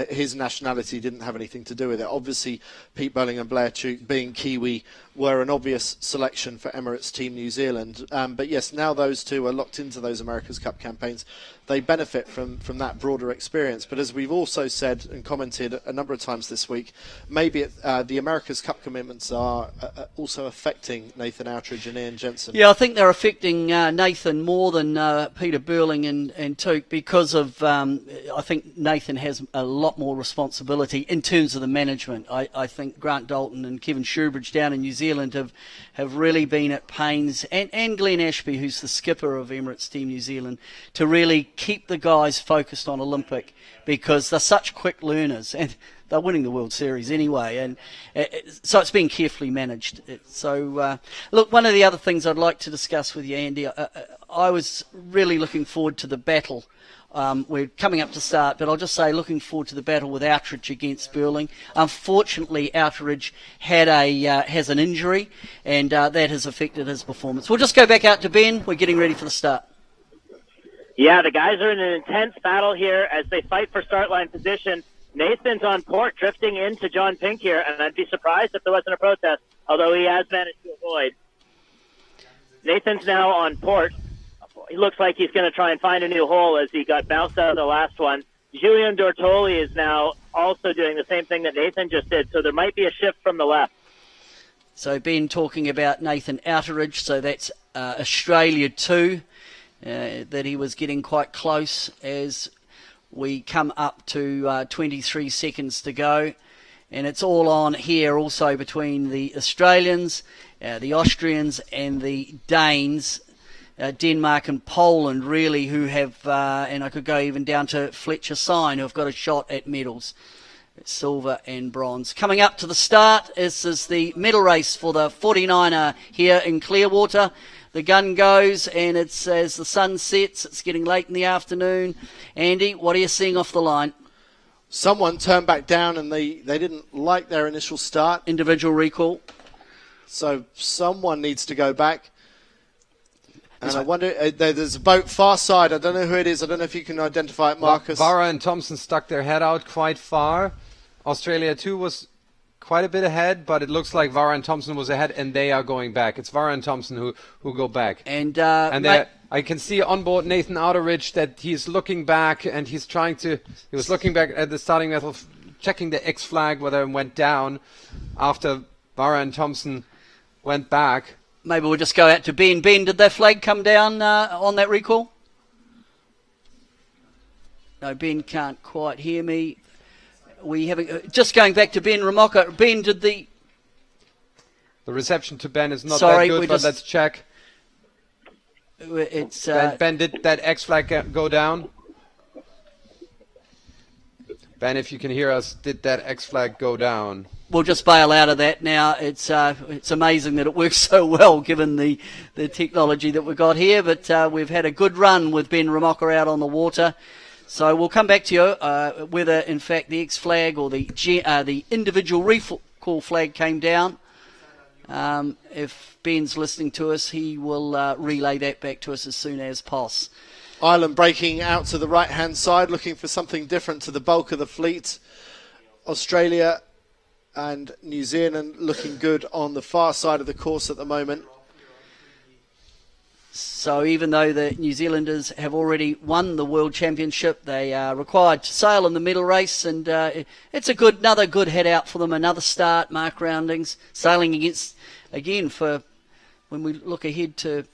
His nationality didn't have anything to do with it. Obviously, Pete Bowling and Blair Tuke, being Kiwi, were an obvious selection for Emirates Team New Zealand. But yes, now those two are locked into those America's Cup campaigns. They benefit from that broader experience. But as we've also said and commented a number of times this week, maybe the America's Cup commitments are also affecting Nathan Outridge and Ian Jensen. Yeah, I think they're affecting Nathan more than Peter Burling and Tuke because of, I think Nathan has a lot more responsibility in terms of the management. I think Grant Dalton and Kevin Shoebridge down in New Zealand have really been at pains, and Glenn Ashby, who's the skipper of Emirates Team New Zealand, to really keep the guys focused on Olympic, because they're such quick learners and they're winning the World Series anyway, and so it's been carefully managed. So look, one of the other things I'd like to discuss with you, Andy, I was really looking forward to the battle. We're coming up to start, but I'll just say looking forward to the battle with Outridge against Burling. Unfortunately, Outridge has an injury, and that has affected his performance. We'll just go back out to Ben. We're getting ready for the start. Yeah, the guys are in an intense battle here as they fight for start line position. Nathan's on port, drifting into John Pink here, and I'd be surprised if there wasn't a protest, although he has managed to avoid. Nathan's now on port. He looks like he's going to try and find a new hole as he got bounced out of the last one. Julian Dortoli is now also doing the same thing that Nathan just did, so there might be a shift from the left. So Ben talking about Nathan Outridge, so that's Australia 2, that he was getting quite close as we come up to 23 seconds to go. And it's all on here also between the Australians, the Austrians and the Danes, Denmark and Poland really, who have, and I could go even down to Fletcher Sign, who have got a shot at medals, silver and bronze. Coming up to the start, this is the medal race for the 49er here in Clearwater. The gun goes, and it's as the sun sets, it's getting late in the afternoon. Andy, what are you seeing off the line? Someone turned back down and they didn't like their initial start. Individual recall. So someone needs to go back. And I wonder, there's a boat far side. I don't know who it is. I don't know if you can identify it, Marcus. Vara and Thompson stuck their head out quite far. Australia 2 was quite a bit ahead, but it looks like Vara and Thompson was ahead, and they are going back. It's Vara and Thompson who go back. And I can see on board Nathan Outridge that he's looking back, and he was looking back at the starting metal, checking the X flag, whether it went down after Vara and Thompson went back. Maybe we'll just go out to Ben. Ben, did that flag come down on that recall? No, Ben can't quite hear me. We haven't. Just going back to Ben Ramoka. Ben, did the reception to Ben is not that good, but let's check. It's Ben, did that X flag go down? Ben, if you can hear us, did that X flag go down? We'll just bail out of that now. It's amazing that it works so well given the technology that we've got here. But we've had a good run with Ben Ramoka out on the water. So we'll come back to you whether, in fact, the X flag or the individual recall flag came down. If Ben's listening to us, he will relay that back to us as soon as possible. Ireland breaking out to the right-hand side, looking for something different to the bulk of the fleet. Australia and New Zealand looking good on the far side of the course at the moment. So even though the New Zealanders have already won the World Championship, they are required to sail in the medal race, and it's another good head out for them, another start. Mark Roundings sailing against, again, for when we look ahead to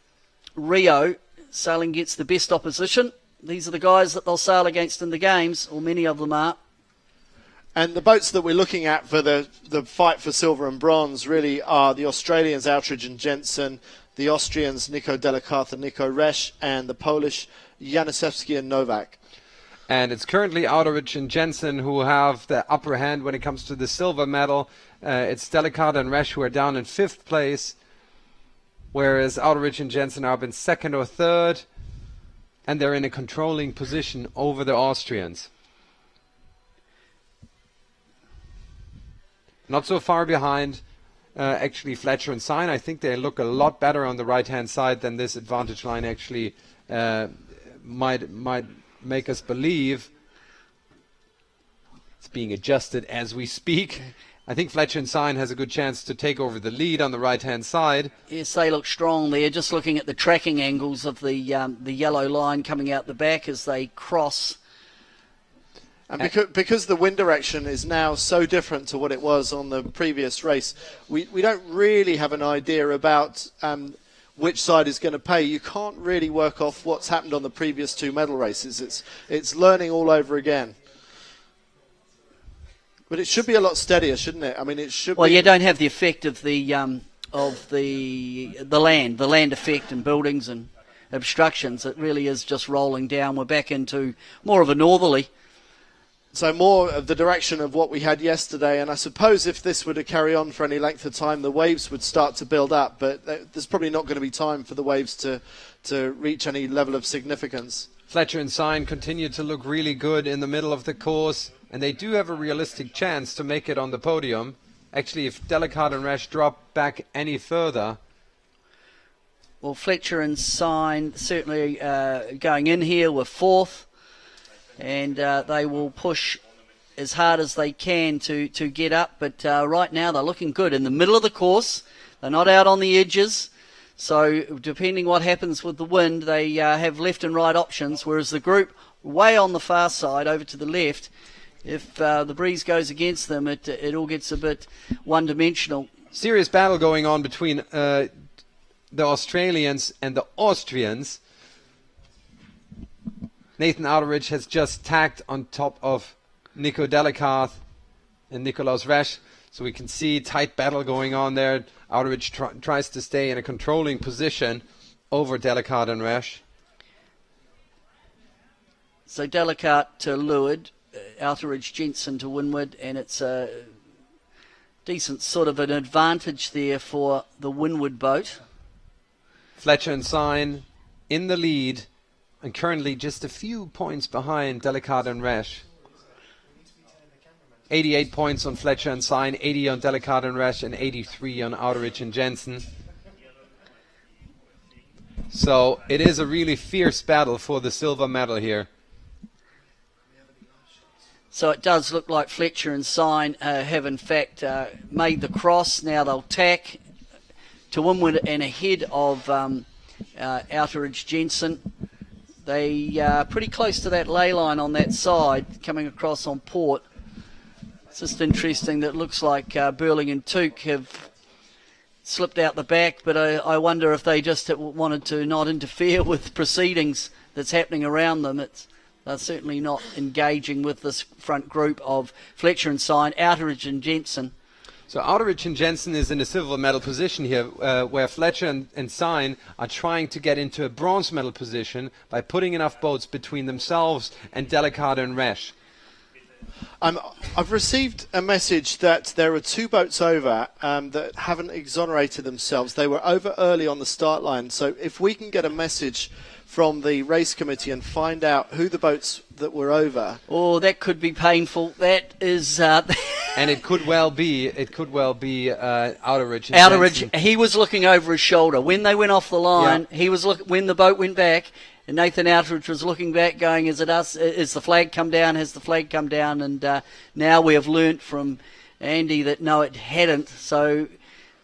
Rio, sailing against the best opposition. These are the guys that they'll sail against in the games, or many of them are. And the boats that we're looking at for the fight for silver and bronze really are the Australians, Outridge and Jensen, the Austrians, Nico Delacarth and Nico Resch, and the Polish, Januszewski and Novak. And it's currently Outeridge and Jensen who have the upper hand when it comes to the silver medal. It's Delicate and Resch who are down in 5th place, whereas Outeridge and Jensen are up in 2nd or 3rd, and they're in a controlling position over the Austrians. Not so far behind, actually, Fletcher and Sign. I think they look a lot better on the right-hand side than this advantage line actually might make us believe. It's being adjusted as we speak. I think Fletcher and Sign has a good chance to take over the lead on the right-hand side. Yes, they look strong there. Just looking at the tracking angles of the yellow line coming out the back as they cross. And because the wind direction is now so different to what it was on the previous race, we don't really have an idea about which side is going to pay. You can't really work off what's happened on the previous 2 medal races. It's learning all over again. But it should be a lot steadier, shouldn't it? I mean, it should. Well, be... you don't have the effect of the land effect and buildings and obstructions. It really is just rolling down. We're back into more of a northerly. So more of the direction of what we had yesterday, and I suppose if this were to carry on for any length of time, the waves would start to build up, but there's probably not going to be time for the waves to reach any level of significance. Fletcher and Sign continue to look really good in the middle of the course, and they do have a realistic chance to make it on the podium. Actually, if Delicate and Resch drop back any further. Well, Fletcher and Sign certainly going in here with 4th. And they will push as hard as they can to get up. But right now they're looking good in the middle of the course. They're not out on the edges. So depending what happens with the wind, they have left and right options. Whereas the group way on the far side over to the left, if the breeze goes against them, it all gets a bit one-dimensional. Serious battle going on between the Australians and the Austrians. Nathan Outeridge has just tacked on top of Nico Delicate and Nicolaus Resch. So we can see tight battle going on there. Outeridge tries to stay in a controlling position over Delicate and Resch. So Delicate to leeward, Outeridge Jensen to windward, and it's a decent sort of an advantage there for the windward boat. Fletcher and Sign in the lead, and currently just a few points behind Delicate and Resch. 88 points on Fletcher and Sign, 80 on Delicate and Resch, and 83 on Outeridge and Jensen. So it is a really fierce battle for the silver medal here. So it does look like Fletcher and Sign have in fact made the cross. Now they'll tack to windward and ahead of Outeridge Jensen. They are pretty close to that ley line on that side, coming across on port. It's just interesting that it looks like Burling and Tuke have slipped out the back, but I wonder if they just wanted to not interfere with proceedings that's happening around them. They're certainly not engaging with this front group of Fletcher and Sign, Outeridge and Jensen. So Outeridge and Jensen is in a silver medal position here, where Fletcher and Sign are trying to get into a bronze medal position by putting enough boats between themselves and Delicate and Resch. I've received a message that there are 2 boats over that haven't exonerated themselves. They were over early on the start line. So if we can get a message from the race committee and find out who the boats that were over. Oh, that could be painful. That is... And it could well be Outeridge. Outeridge, he was looking over his shoulder. When they went off the line, he was when the boat went back, and Nathan Outeridge was looking back going, is it us? Is the flag come down? Has the flag come down? And now we have learnt from Andy that no, it hadn't. So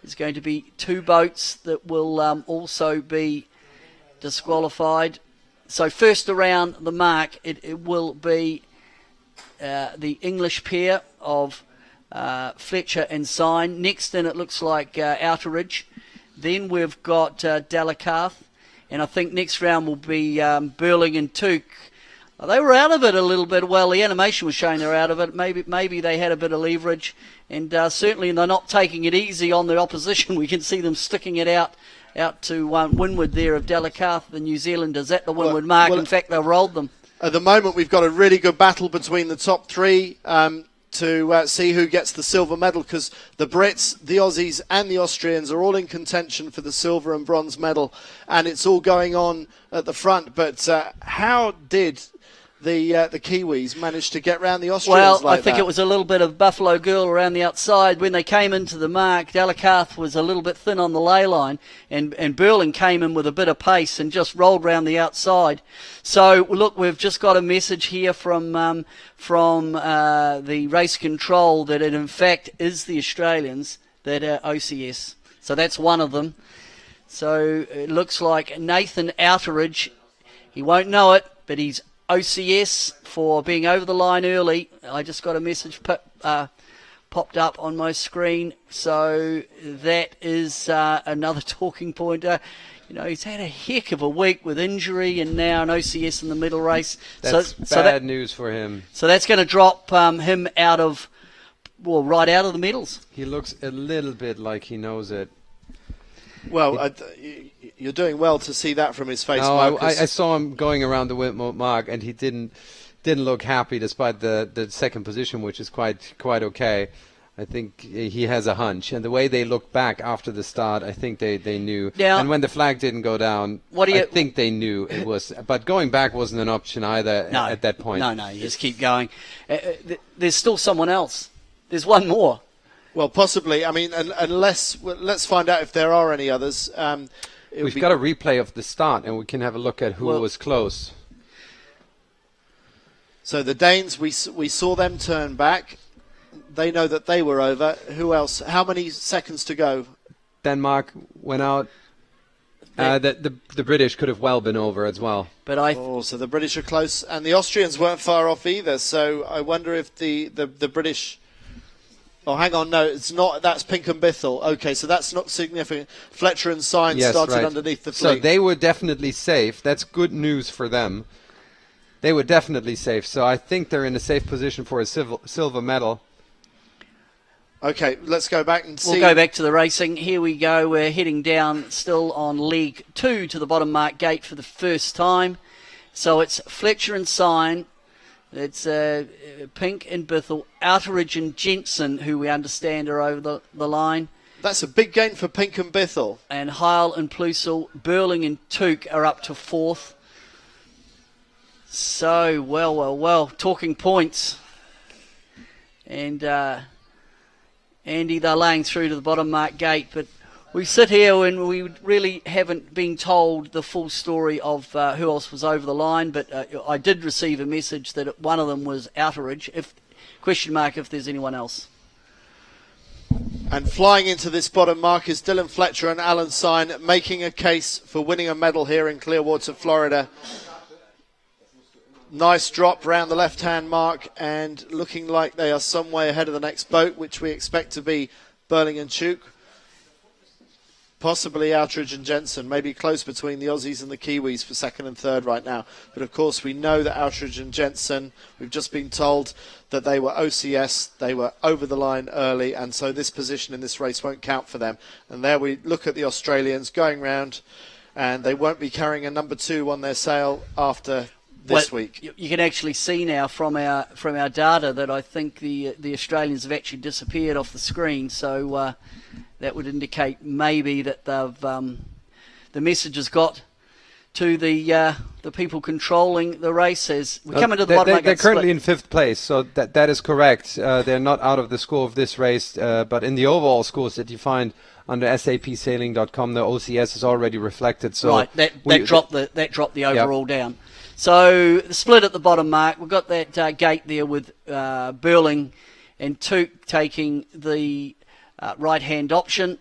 there's going to be 2 boats that will also be disqualified. So first around the mark, it will be the English pair of Fletcher and Sign. Next in, it looks like Outeridge. Then we've got Delicate, and I think next round will be Burling and Tuke. They were out of it a little bit. Well, the animation was showing they're out of it. Maybe they had a bit of leverage, and certainly they're not taking it easy on the opposition. We can see them sticking it out to windward there of Delicate, the New Zealanders, at the windward mark. In fact, they rolled them. At the moment, we've got a really good battle between the top three to see who gets the silver medal, because the Brits, the Aussies and the Austrians are all in contention for the silver and bronze medal, and it's all going on at the front. But how did the Kiwis manage to get round the Austrians Well, I think it was a little bit of Buffalo Girl around the outside. When they came into the mark, Delacarth was a little bit thin on the lay line, and Burling came in with a bit of pace and just rolled round the outside. So, look, we've just got a message here from the race control that it in fact is the Australians that are OCS. So that's one of them. So it looks like Nathan Outeridge, he won't know it, but he's OCS for being over the line early. I just got a message popped up on my screen, so that is another talking point. He's had a heck of a week with injury and now an OCS in the middle race. That's bad news for him. So that's going to drop him right out of the medals. He looks a little bit like he knows it. Well, you're doing well to see that from his face. No, I saw him going around the Whitmore mark, and he didn't look happy despite the second position, which is quite okay. I think he has a hunch, and the way they looked back after the start, I think they knew. Yeah. And when the flag didn't go down, I think they knew it was. But going back wasn't an option either at that point. No, you just keep going. There's still someone else. There's one more. Well, possibly. I mean, let's find out if there are any others. We've got a replay of the start, and we can have a look at who was close. So the Danes, we saw them turn back. They know that they were over. Who else? How many seconds to go? Denmark went out. The British could have well been over as well. But so the British are close, and the Austrians weren't far off either. So I wonder if the British. Oh, hang on, no, it's not. That's Pink and Bithell. Okay, so that's not significant. Fletcher and Sign started underneath the fleet. So they were definitely safe. That's good news for them. They were definitely safe. So I think they're in a safe position for a silver medal. Okay, let's go back and see. We'll go back to the racing. Here we go. We're heading down still on League 2 to the bottom mark gate for the first time. So it's Fletcher and Sign. It's Pink and Bithell, Outeridge and Jensen, who we understand are over the line. That's a big gain for Pink and Bithell. And Heil and Plusel, Burling and Took are up to fourth. So, well, talking points. And Andy, they're laying through to the bottom mark gate, but we sit here and we really haven't been told the full story of who else was over the line, but I did receive a message that one of them was Outeridge. If there's anyone else. And flying into this bottom mark is Dylan Fletcher and Alan Sign, making a case for winning a medal here in Clearwater, Florida. Nice drop round the left-hand mark, and looking like they are some way ahead of the next boat, which we expect to be Burling and Tuke. Possibly Outeridge and Jensen, maybe close between the Aussies and the Kiwis for second and third right now. But of course we know that Outeridge and Jensen, we've just been told that they were OCS, they were over the line early, and so this position in this race won't count for them. And there we look at the Australians going round, and they won't be carrying a number 2 on their sail after this week. You can actually see now from our data that I think the Australians have actually disappeared off the screen, so that would indicate maybe that they've the message has got to the people controlling the race. As we come into the bottom, they're currently in 5th place, so that is correct. They're not out of the score of this race, but in the overall scores that you find under sapsailing.com, the OCS is already reflected. So right, that dropped the overall down. So the split at the bottom mark, we've got that gate there with Burling and Took taking the right-hand option.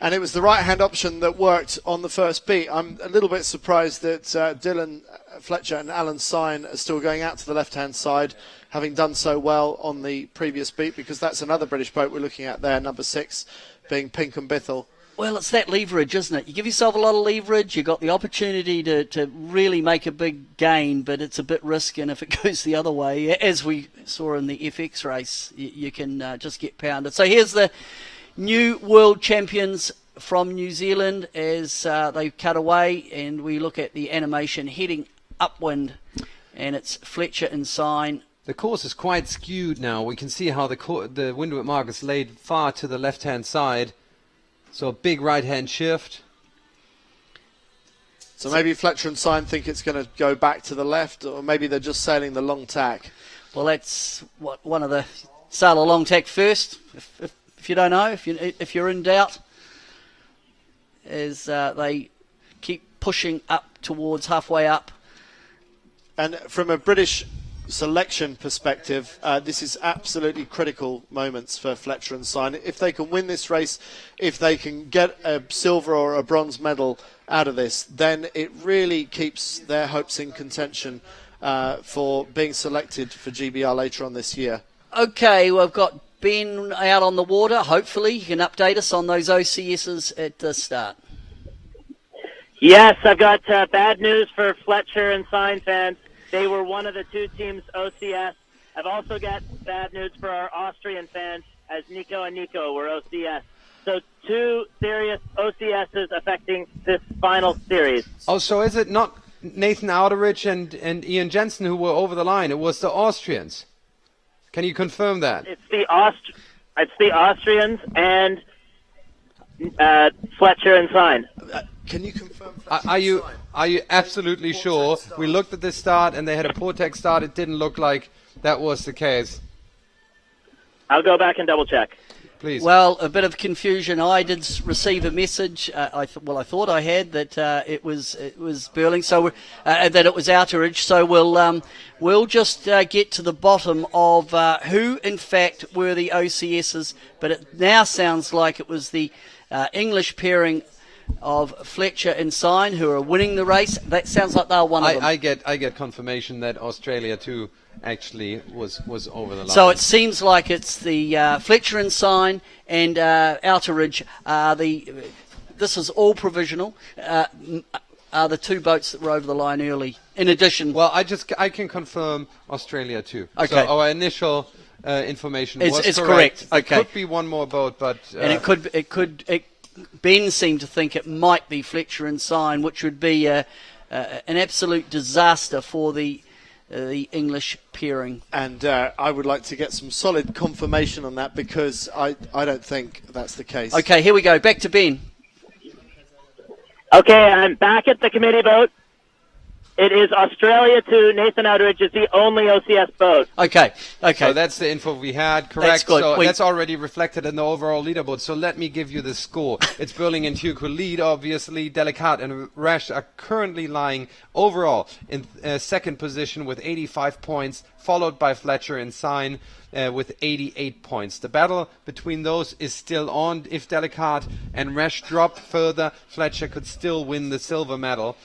And it was the right-hand option that worked on the first beat. I'm a little bit surprised that Dylan Fletcher and Alan Sign are still going out to the left-hand side, having done so well on the previous beat, because that's another British boat we're looking at there, number 6, being Pink and Bithell. Well, it's that leverage, isn't it? You give yourself a lot of leverage, you've got the opportunity to really make a big gain, but it's a bit risky, and if it goes the other way, as we saw in the FX race, you can just get pounded. So here's the new world champions from New Zealand as they cut away, and we look at the animation heading upwind, and it's Fletcher and Sign. The course is quite skewed now. We can see how the windward mark is laid far to the left-hand side. So a big right-hand shift. So maybe Fletcher and Sign think it's going to go back to the left, or maybe they're just sailing the long tack. Well, that's what one of the sail a long tack first. If you don't know, if you're in doubt, as they keep pushing up towards halfway up. And from a British selection perspective, this is absolutely critical moments for Fletcher and Sign. If they can win this race, if they can get a silver or a bronze medal out of this, then it really keeps their hopes in contention for being selected for GBR later on this year. Okay, well, I've got Ben out on the water. Hopefully you can update us on those OCSs at the start. Yes, I've got bad news for Fletcher and Sign fans. They were one of the two teams OCS. I've also got bad news for our Austrian fans, as Nico and Nico were OCS. So two serious OCSs affecting this final series. Oh, so is it not Nathan Outeridge and Ian Jensen who were over the line? It was the Austrians. Can you confirm that? It's the Austrians and Fletcher and Sign. Can you confirm? Are you absolutely sure? We looked at this start and they had a Portex start. It didn't look like that was the case. I'll go back and double check. Please. Well, a bit of confusion. I did receive a message. I thought I had that it was Burling, so that it was Outeridge. So we'll just get to the bottom of who, in fact, were the OCSs. But it now sounds like it was the English pairing of Fletcher and Sign who are winning the race. That sounds like they're one of them. I get confirmation that Australia too actually was over the line. So it seems like it's the Fletcher and Sign and Outeridge. This is all provisional. Are the two boats that were over the line early? In addition, well, I can confirm Australia too. Okay. So our initial information was correct. Okay. It could be one more boat, but and Ben seemed to think it might be Fletcher and Sign, which would be an absolute disaster for the English pairing. And I would like to get some solid confirmation on that, because I don't think that's the case. Okay, here we go. Back to Ben. Okay, I'm back at the committee boat. It is Australia to Nathan Outeridge is the only OCS boat. Okay. So that's the info we had, correct? That's good. So that's already reflected in the overall leaderboard. So let me give you the score. It's Burling and Hugh who lead, obviously. Delicat and Rash are currently lying overall in second position with 85 points, followed by Fletcher and Sign with 88 points. The battle between those is still on. If Delicat and Rash drop further, Fletcher could still win the silver medal.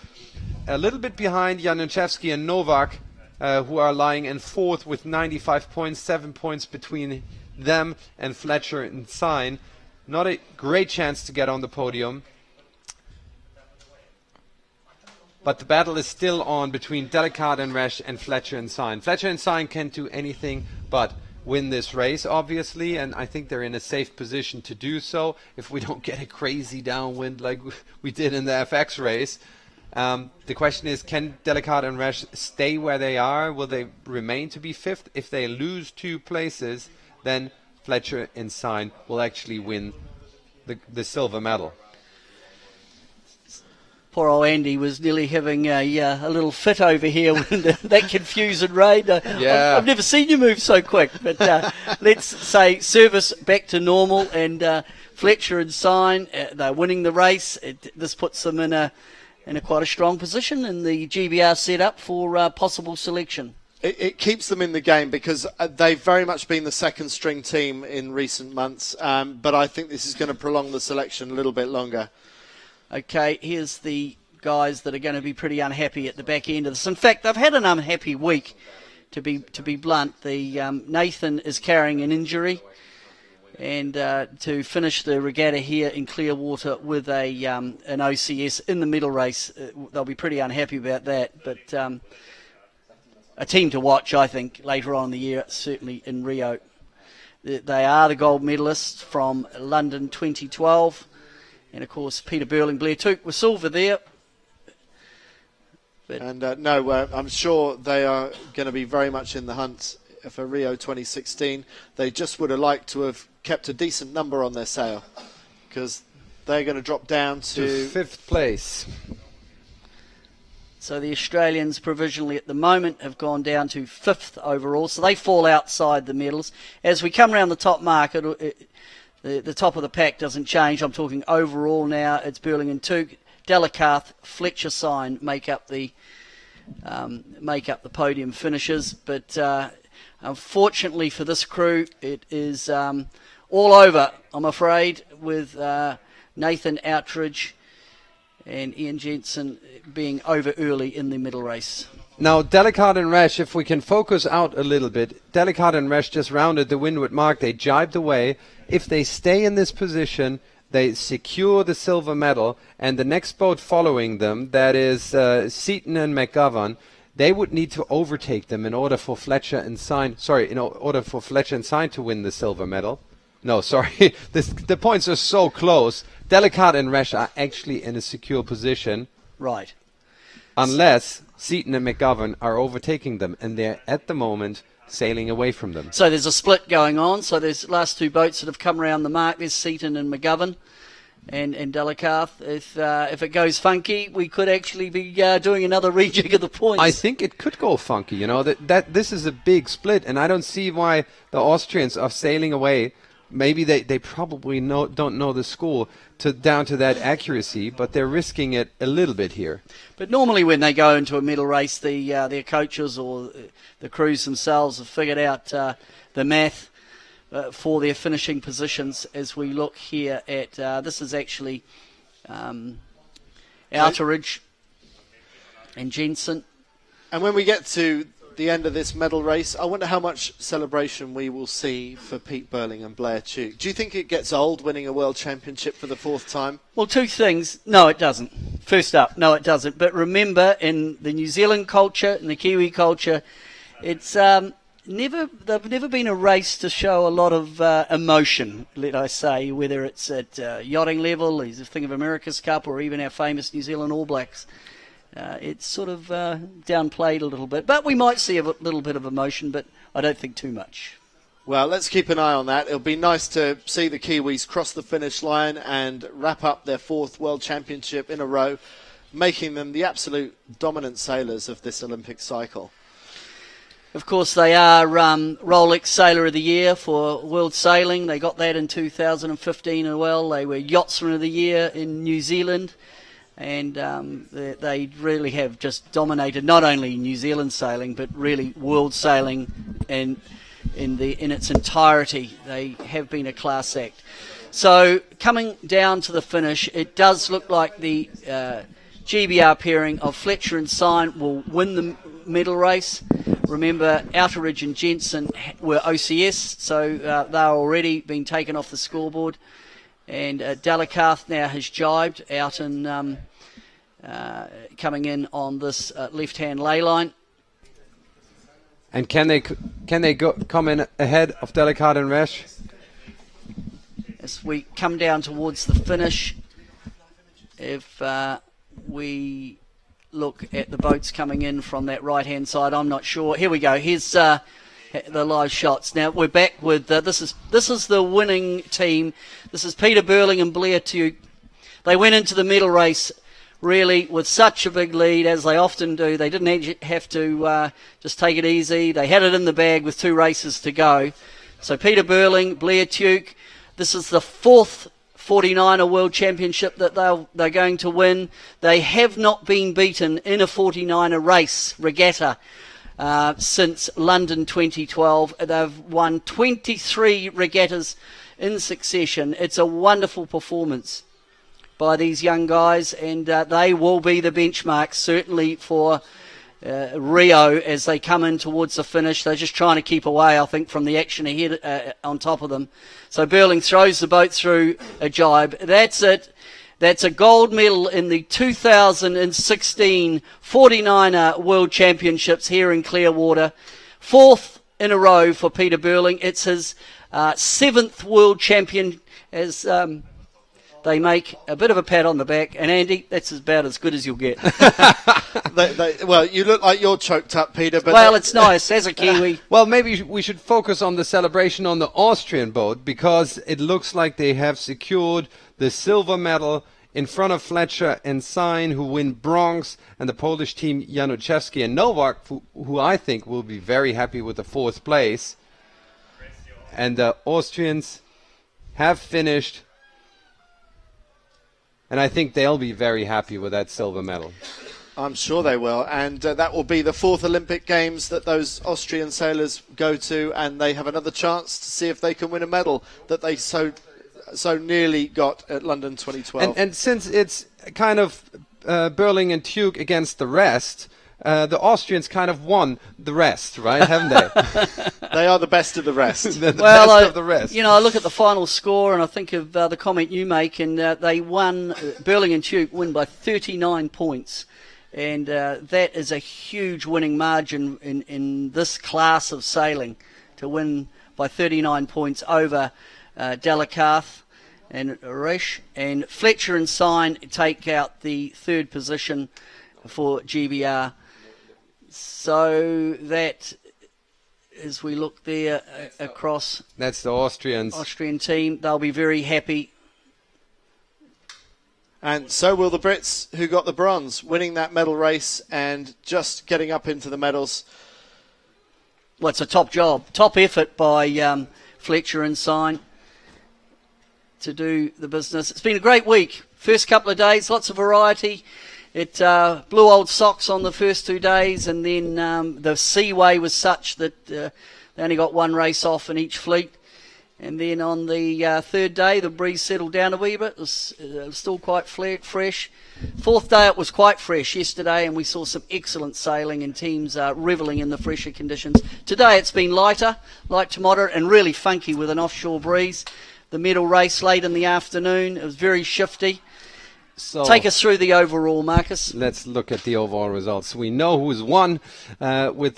A little bit behind Januszewski and Novak, who are lying in fourth with 95 points, 7 points between them and Fletcher and Sign. Not a great chance to get on the podium. But the battle is still on between Delicat and Rash and Fletcher and Sign. Fletcher and Sign can't do anything but win this race, obviously, and I think they're in a safe position to do so if we don't get a crazy downwind like we did in the FX race. The question is, can Delicat and Rash stay where they are? Will they remain to be fifth? If they lose 2 places, then Fletcher and Sign will actually win the silver medal. Poor old Andy was nearly having a little fit over here when that confusion rain. Yeah. I've never seen you move so quick. But let's say service back to normal, and Fletcher and Sign, they're winning the race. This puts them in a quite a strong position in the GBR setup for possible selection. It keeps them in the game, because they've very much been the second string team in recent months, but I think this is going to prolong the selection a little bit longer. Okay, here's the guys that are going to be pretty unhappy at the back end of this. In fact, they've had an unhappy week, to be blunt. The Nathan is carrying an injury, and to finish the regatta here in Clearwater with an OCS in the medal race, they'll be pretty unhappy about that. But a team to watch, I think, later on in the year, certainly in Rio. They are the gold medalists from London 2012. And, of course, Peter Burling, Blair Tuke with silver there. But I'm sure they are going to be very much in the hunt for Rio 2016. They just would have liked to have kept a decent number on their sail, because they're going to drop down to 5th place. so the Australians provisionally at the moment have gone down to 5th overall, so they fall outside the medals. As we come around the top mark, the top of the pack doesn't change. I'm talking overall now. It's Burling and Tuke, Delacarth, Fletcher Sign make up the podium finishes. But unfortunately for this crew, it is all over, I'm afraid, with Nathan Outridge and Ian Jensen being over early in the middle race. Now, Delacarth and Resch, if we can focus out a little bit, Delacarth and Resch just rounded the windward mark. They jibed away. If they stay in this position, they secure the silver medal, and the next boat following them, that is Seaton and McGovern, they would need to overtake them in order for Fletcher and Sign to win the silver medal. No, sorry, the points are so close. Delacarth and Resch are actually in a secure position. Right. Unless Seaton and McGovern are overtaking them, and they're at the moment sailing away from them. So there's a split going on. So there's last two boats that have come around the mark. There's Seaton and McGovern and Delacarth. If it goes funky, we could actually be doing another rejig of the points. I think it could go funky. You know, that this is a big split, and I don't see why the Austrians are sailing away. Maybe they probably don't know the score down to that accuracy, but they're risking it a little bit here. But normally when they go into a medal race, their coaches or the crews themselves have figured out the math for their finishing positions. As we look here at this is actually Outridge and Jensen. And when we get to the end of this medal race, I wonder how much celebration we will see for Pete Burling and Blair Tuke. Do you think it gets old winning a world championship for the 4th time? Well, two things. No, it doesn't. First up, no, it doesn't. But remember, in the New Zealand culture and the Kiwi culture, it's they've never been a race to show a lot of emotion, let I say, whether it's at yachting level, the Thing of America's Cup, or even our famous New Zealand All Blacks. It's sort of downplayed a little bit, but we might see a little bit of emotion, but I don't think too much. Well, let's keep an eye on that. It'll be nice to see the Kiwis cross the finish line and wrap up their 4th World Championship in a row, making them the absolute dominant sailors of this Olympic cycle. Of course, they are Rolex Sailor of the Year for World Sailing. They got that in 2015 as well. They were Yachtsman of the Year in New Zealand. And they really have just dominated not only New Zealand sailing, but really world sailing in its entirety. They have been a class act. So coming down to the finish, it does look like the GBR pairing of Fletcher and Sign will win the medal race. Remember, Outridge and Jensen were OCS, so they're already been taken off the scoreboard. And Delacarth now has jibed out in coming in on this left-hand ley line. And can they come in ahead of Delacarth and Resch? As we come down towards the finish, if we look at the boats coming in from that right-hand side, I'm not sure. Here we go. Here's the live shots. Now we're back with this is the winning team. This is Peter Burling and Blair Tuke. They went into the medal race really with such a big lead, as they often do. They didn't have to just take it easy. They had it in the bag with 2 races to go. So Peter Burling, Blair Tuke, this is the 4th 49er World Championship that they're going to win. They have not been beaten in a 49er race, regatta, since London 2012. They've won 23 regattas in succession. It's a wonderful performance by these young guys, and they will be the benchmark certainly for Rio as they come in towards the finish. They're just trying to keep away, I think, from the action ahead on top of them. So Burling throws the boat through a jibe. That's it. That's a gold medal in the 2016 49er World Championships here in Clearwater. 4th in a row for Peter Burling. It's his 7th World Champion, as they make a bit of a pat on the back, and Andy, that's about as good as you'll get. Well, you look like you're choked up, Peter. But Well, it's nice as a Kiwi. Well, maybe we should focus on the celebration on the Austrian boat, because it looks like they have secured the silver medal in front of Fletcher and Sign, who win bronze, and the Polish team Januszewski and Nowak, who I think will be very happy with the 4th place. And the Austrians have finished, and I think they'll be very happy with that silver medal. I'm sure they will, and that will be the 4th Olympic Games that those Austrian sailors go to, and they have another chance to see if they can win a medal that they so nearly got at London 2012. And since it's kind of Burling and Tuke against the rest, the Austrians kind of won the rest, right? Haven't they? They are the best of the rest. The best of the rest. You know, I look at the final score and I think of the comment you make, and they won. Burling and Tuke win by 39 points. And that is a huge winning margin in this class of sailing, to win by 39 points over Delacarth and Resch. And Fletcher and Sign take out the 3rd position for GBR. So that, as we look there across, that's the Austrian team, they'll be very happy. And so will the Brits, who got the bronze, winning that medal race and just getting up into the medals. Well, it's a top job, top effort by Fletcher and Sign to do the business. It's been a great week. First couple of days, lots of variety. It blew old socks on the first 2 days, and then the seaway was such that they only got one race off in each fleet. And then on the 3rd day, the breeze settled down a wee bit. It was still quite fresh. 4th day, it was quite fresh yesterday, and we saw some excellent sailing and teams revelling in the fresher conditions. Today, it's been light to moderate, and really funky with an offshore breeze. The medal race late in the afternoon, it was very shifty. So take us through the overall, Marcus. Let's look at the overall results. We know who's won.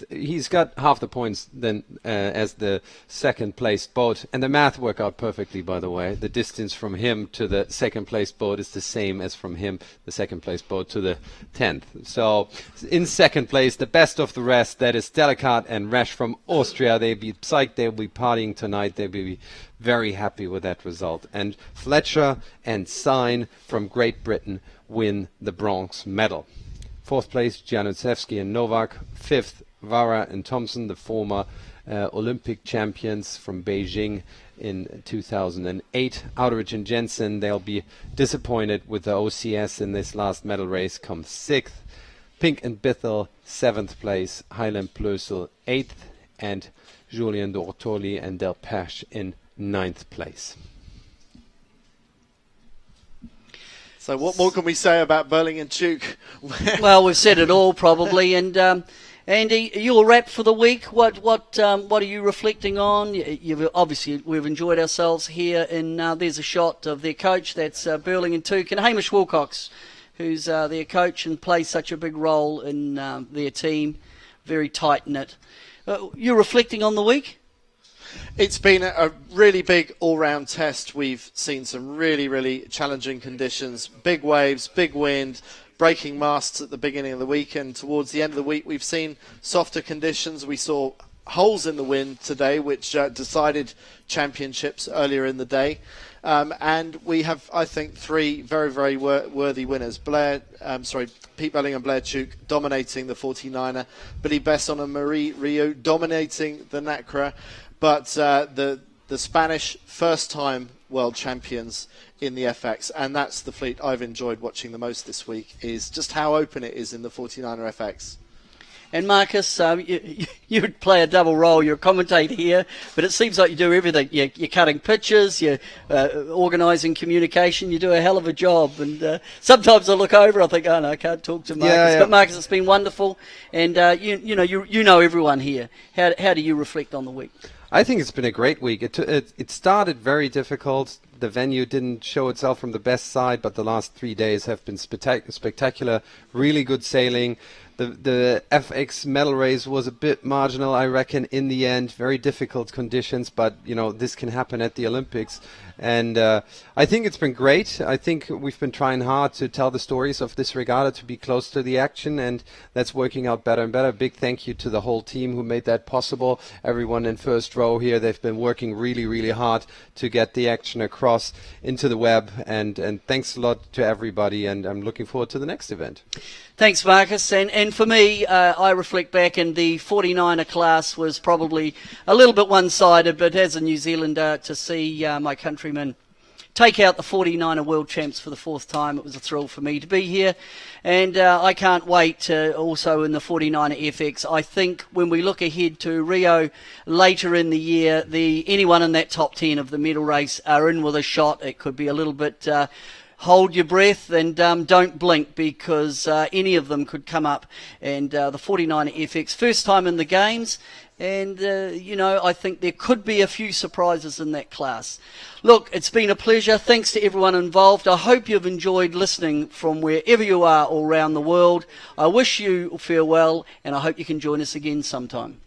He's got half the points then as the 2nd placed boat, and the math worked out perfectly. By the way, the distance from him to the 2nd placed boat is the same as from him, the 2nd placed boat, to the 10th. So in 2nd place, the best of the rest, that is Delacarth and Resch from Austria. They'll be psyched. They'll be partying tonight. They'll be very happy with that result. And Fletcher and Sign from Great Britain win the bronze medal. 4th place, Januszewski and Nowak. 5th, Vara and Thompson, the former Olympic champions from Beijing in 2008. Outridge and Jensen, they'll be disappointed with the OCS in this last medal race, come 6th. Pink and Bithell, 7th place. Highland Plösel, 8th. And Julien Dortoli and Del Pache in 9th place. So what more can we say about Burling and Tuke? Well, we've said it all probably. And Andy, you're wrapped for the week. What are you reflecting on? We've enjoyed ourselves here. And there's a shot of their coach. That's Burling and Tuke, and Hamish Wilcox, who's their coach and plays such a big role in their team. Very tight knit. You're reflecting on the week? It's been a really big all-round test. We've seen some really, really challenging conditions, big waves, big wind, breaking masts at the beginning of the week, and towards the end of the week we've seen softer conditions. We saw holes in the wind today, which decided championships earlier in the day. And we have, I think, 3 very, very worthy winners. Pete Burling and Blair Tuke dominating the 49er. Billy Besson and Marie Rio dominating the NACRA. But the Spanish first-time world champions in the FX, and that's the fleet I've enjoyed watching the most this week, is just how open it is in the 49er FX. And Marcus, you would play a double role. You're a commentator here, but it seems like you do everything. You're cutting pictures, you're organising communication. You do a hell of a job. And sometimes I look over, I think, oh no, I can't talk to Marcus. Yeah. But Marcus, it's been wonderful. And you know everyone here. How do you reflect on the week? I think it's been a great week. It started very difficult. The venue didn't show itself from the best side, but the last 3 days have been spectacular. Really good sailing. The FX medal race was a bit marginal, I reckon, in the end. Very difficult conditions, but this can happen at the Olympics. And I think it's been great. I think we've been trying hard to tell the stories of this regatta, to be close to the action, and that's working out better and better. Big thank you to the whole team who made that possible. Everyone in first row here, they've been working really, really hard to get the action across into the web. And thanks a lot to everybody, and I'm looking forward to the next event. Thanks, Marcus. And for me, I reflect back, and the 49er class was probably a little bit one-sided, but as a New Zealander, to see my countrymen take out the 49er world champs for the fourth time, it was a thrill for me to be here. And I can't wait also in the 49er FX. I think when we look ahead to Rio later in the year, anyone in that top 10 of the medal race are in with a shot. It could be a little bit... hold your breath and don't blink, because any of them could come up. And the 49er FX, first time in the games, and I think there could be a few surprises in that class. Look, it's been a pleasure. Thanks to everyone involved. I hope you've enjoyed listening from wherever you are all around the world. I wish you farewell, and I hope you can join us again sometime.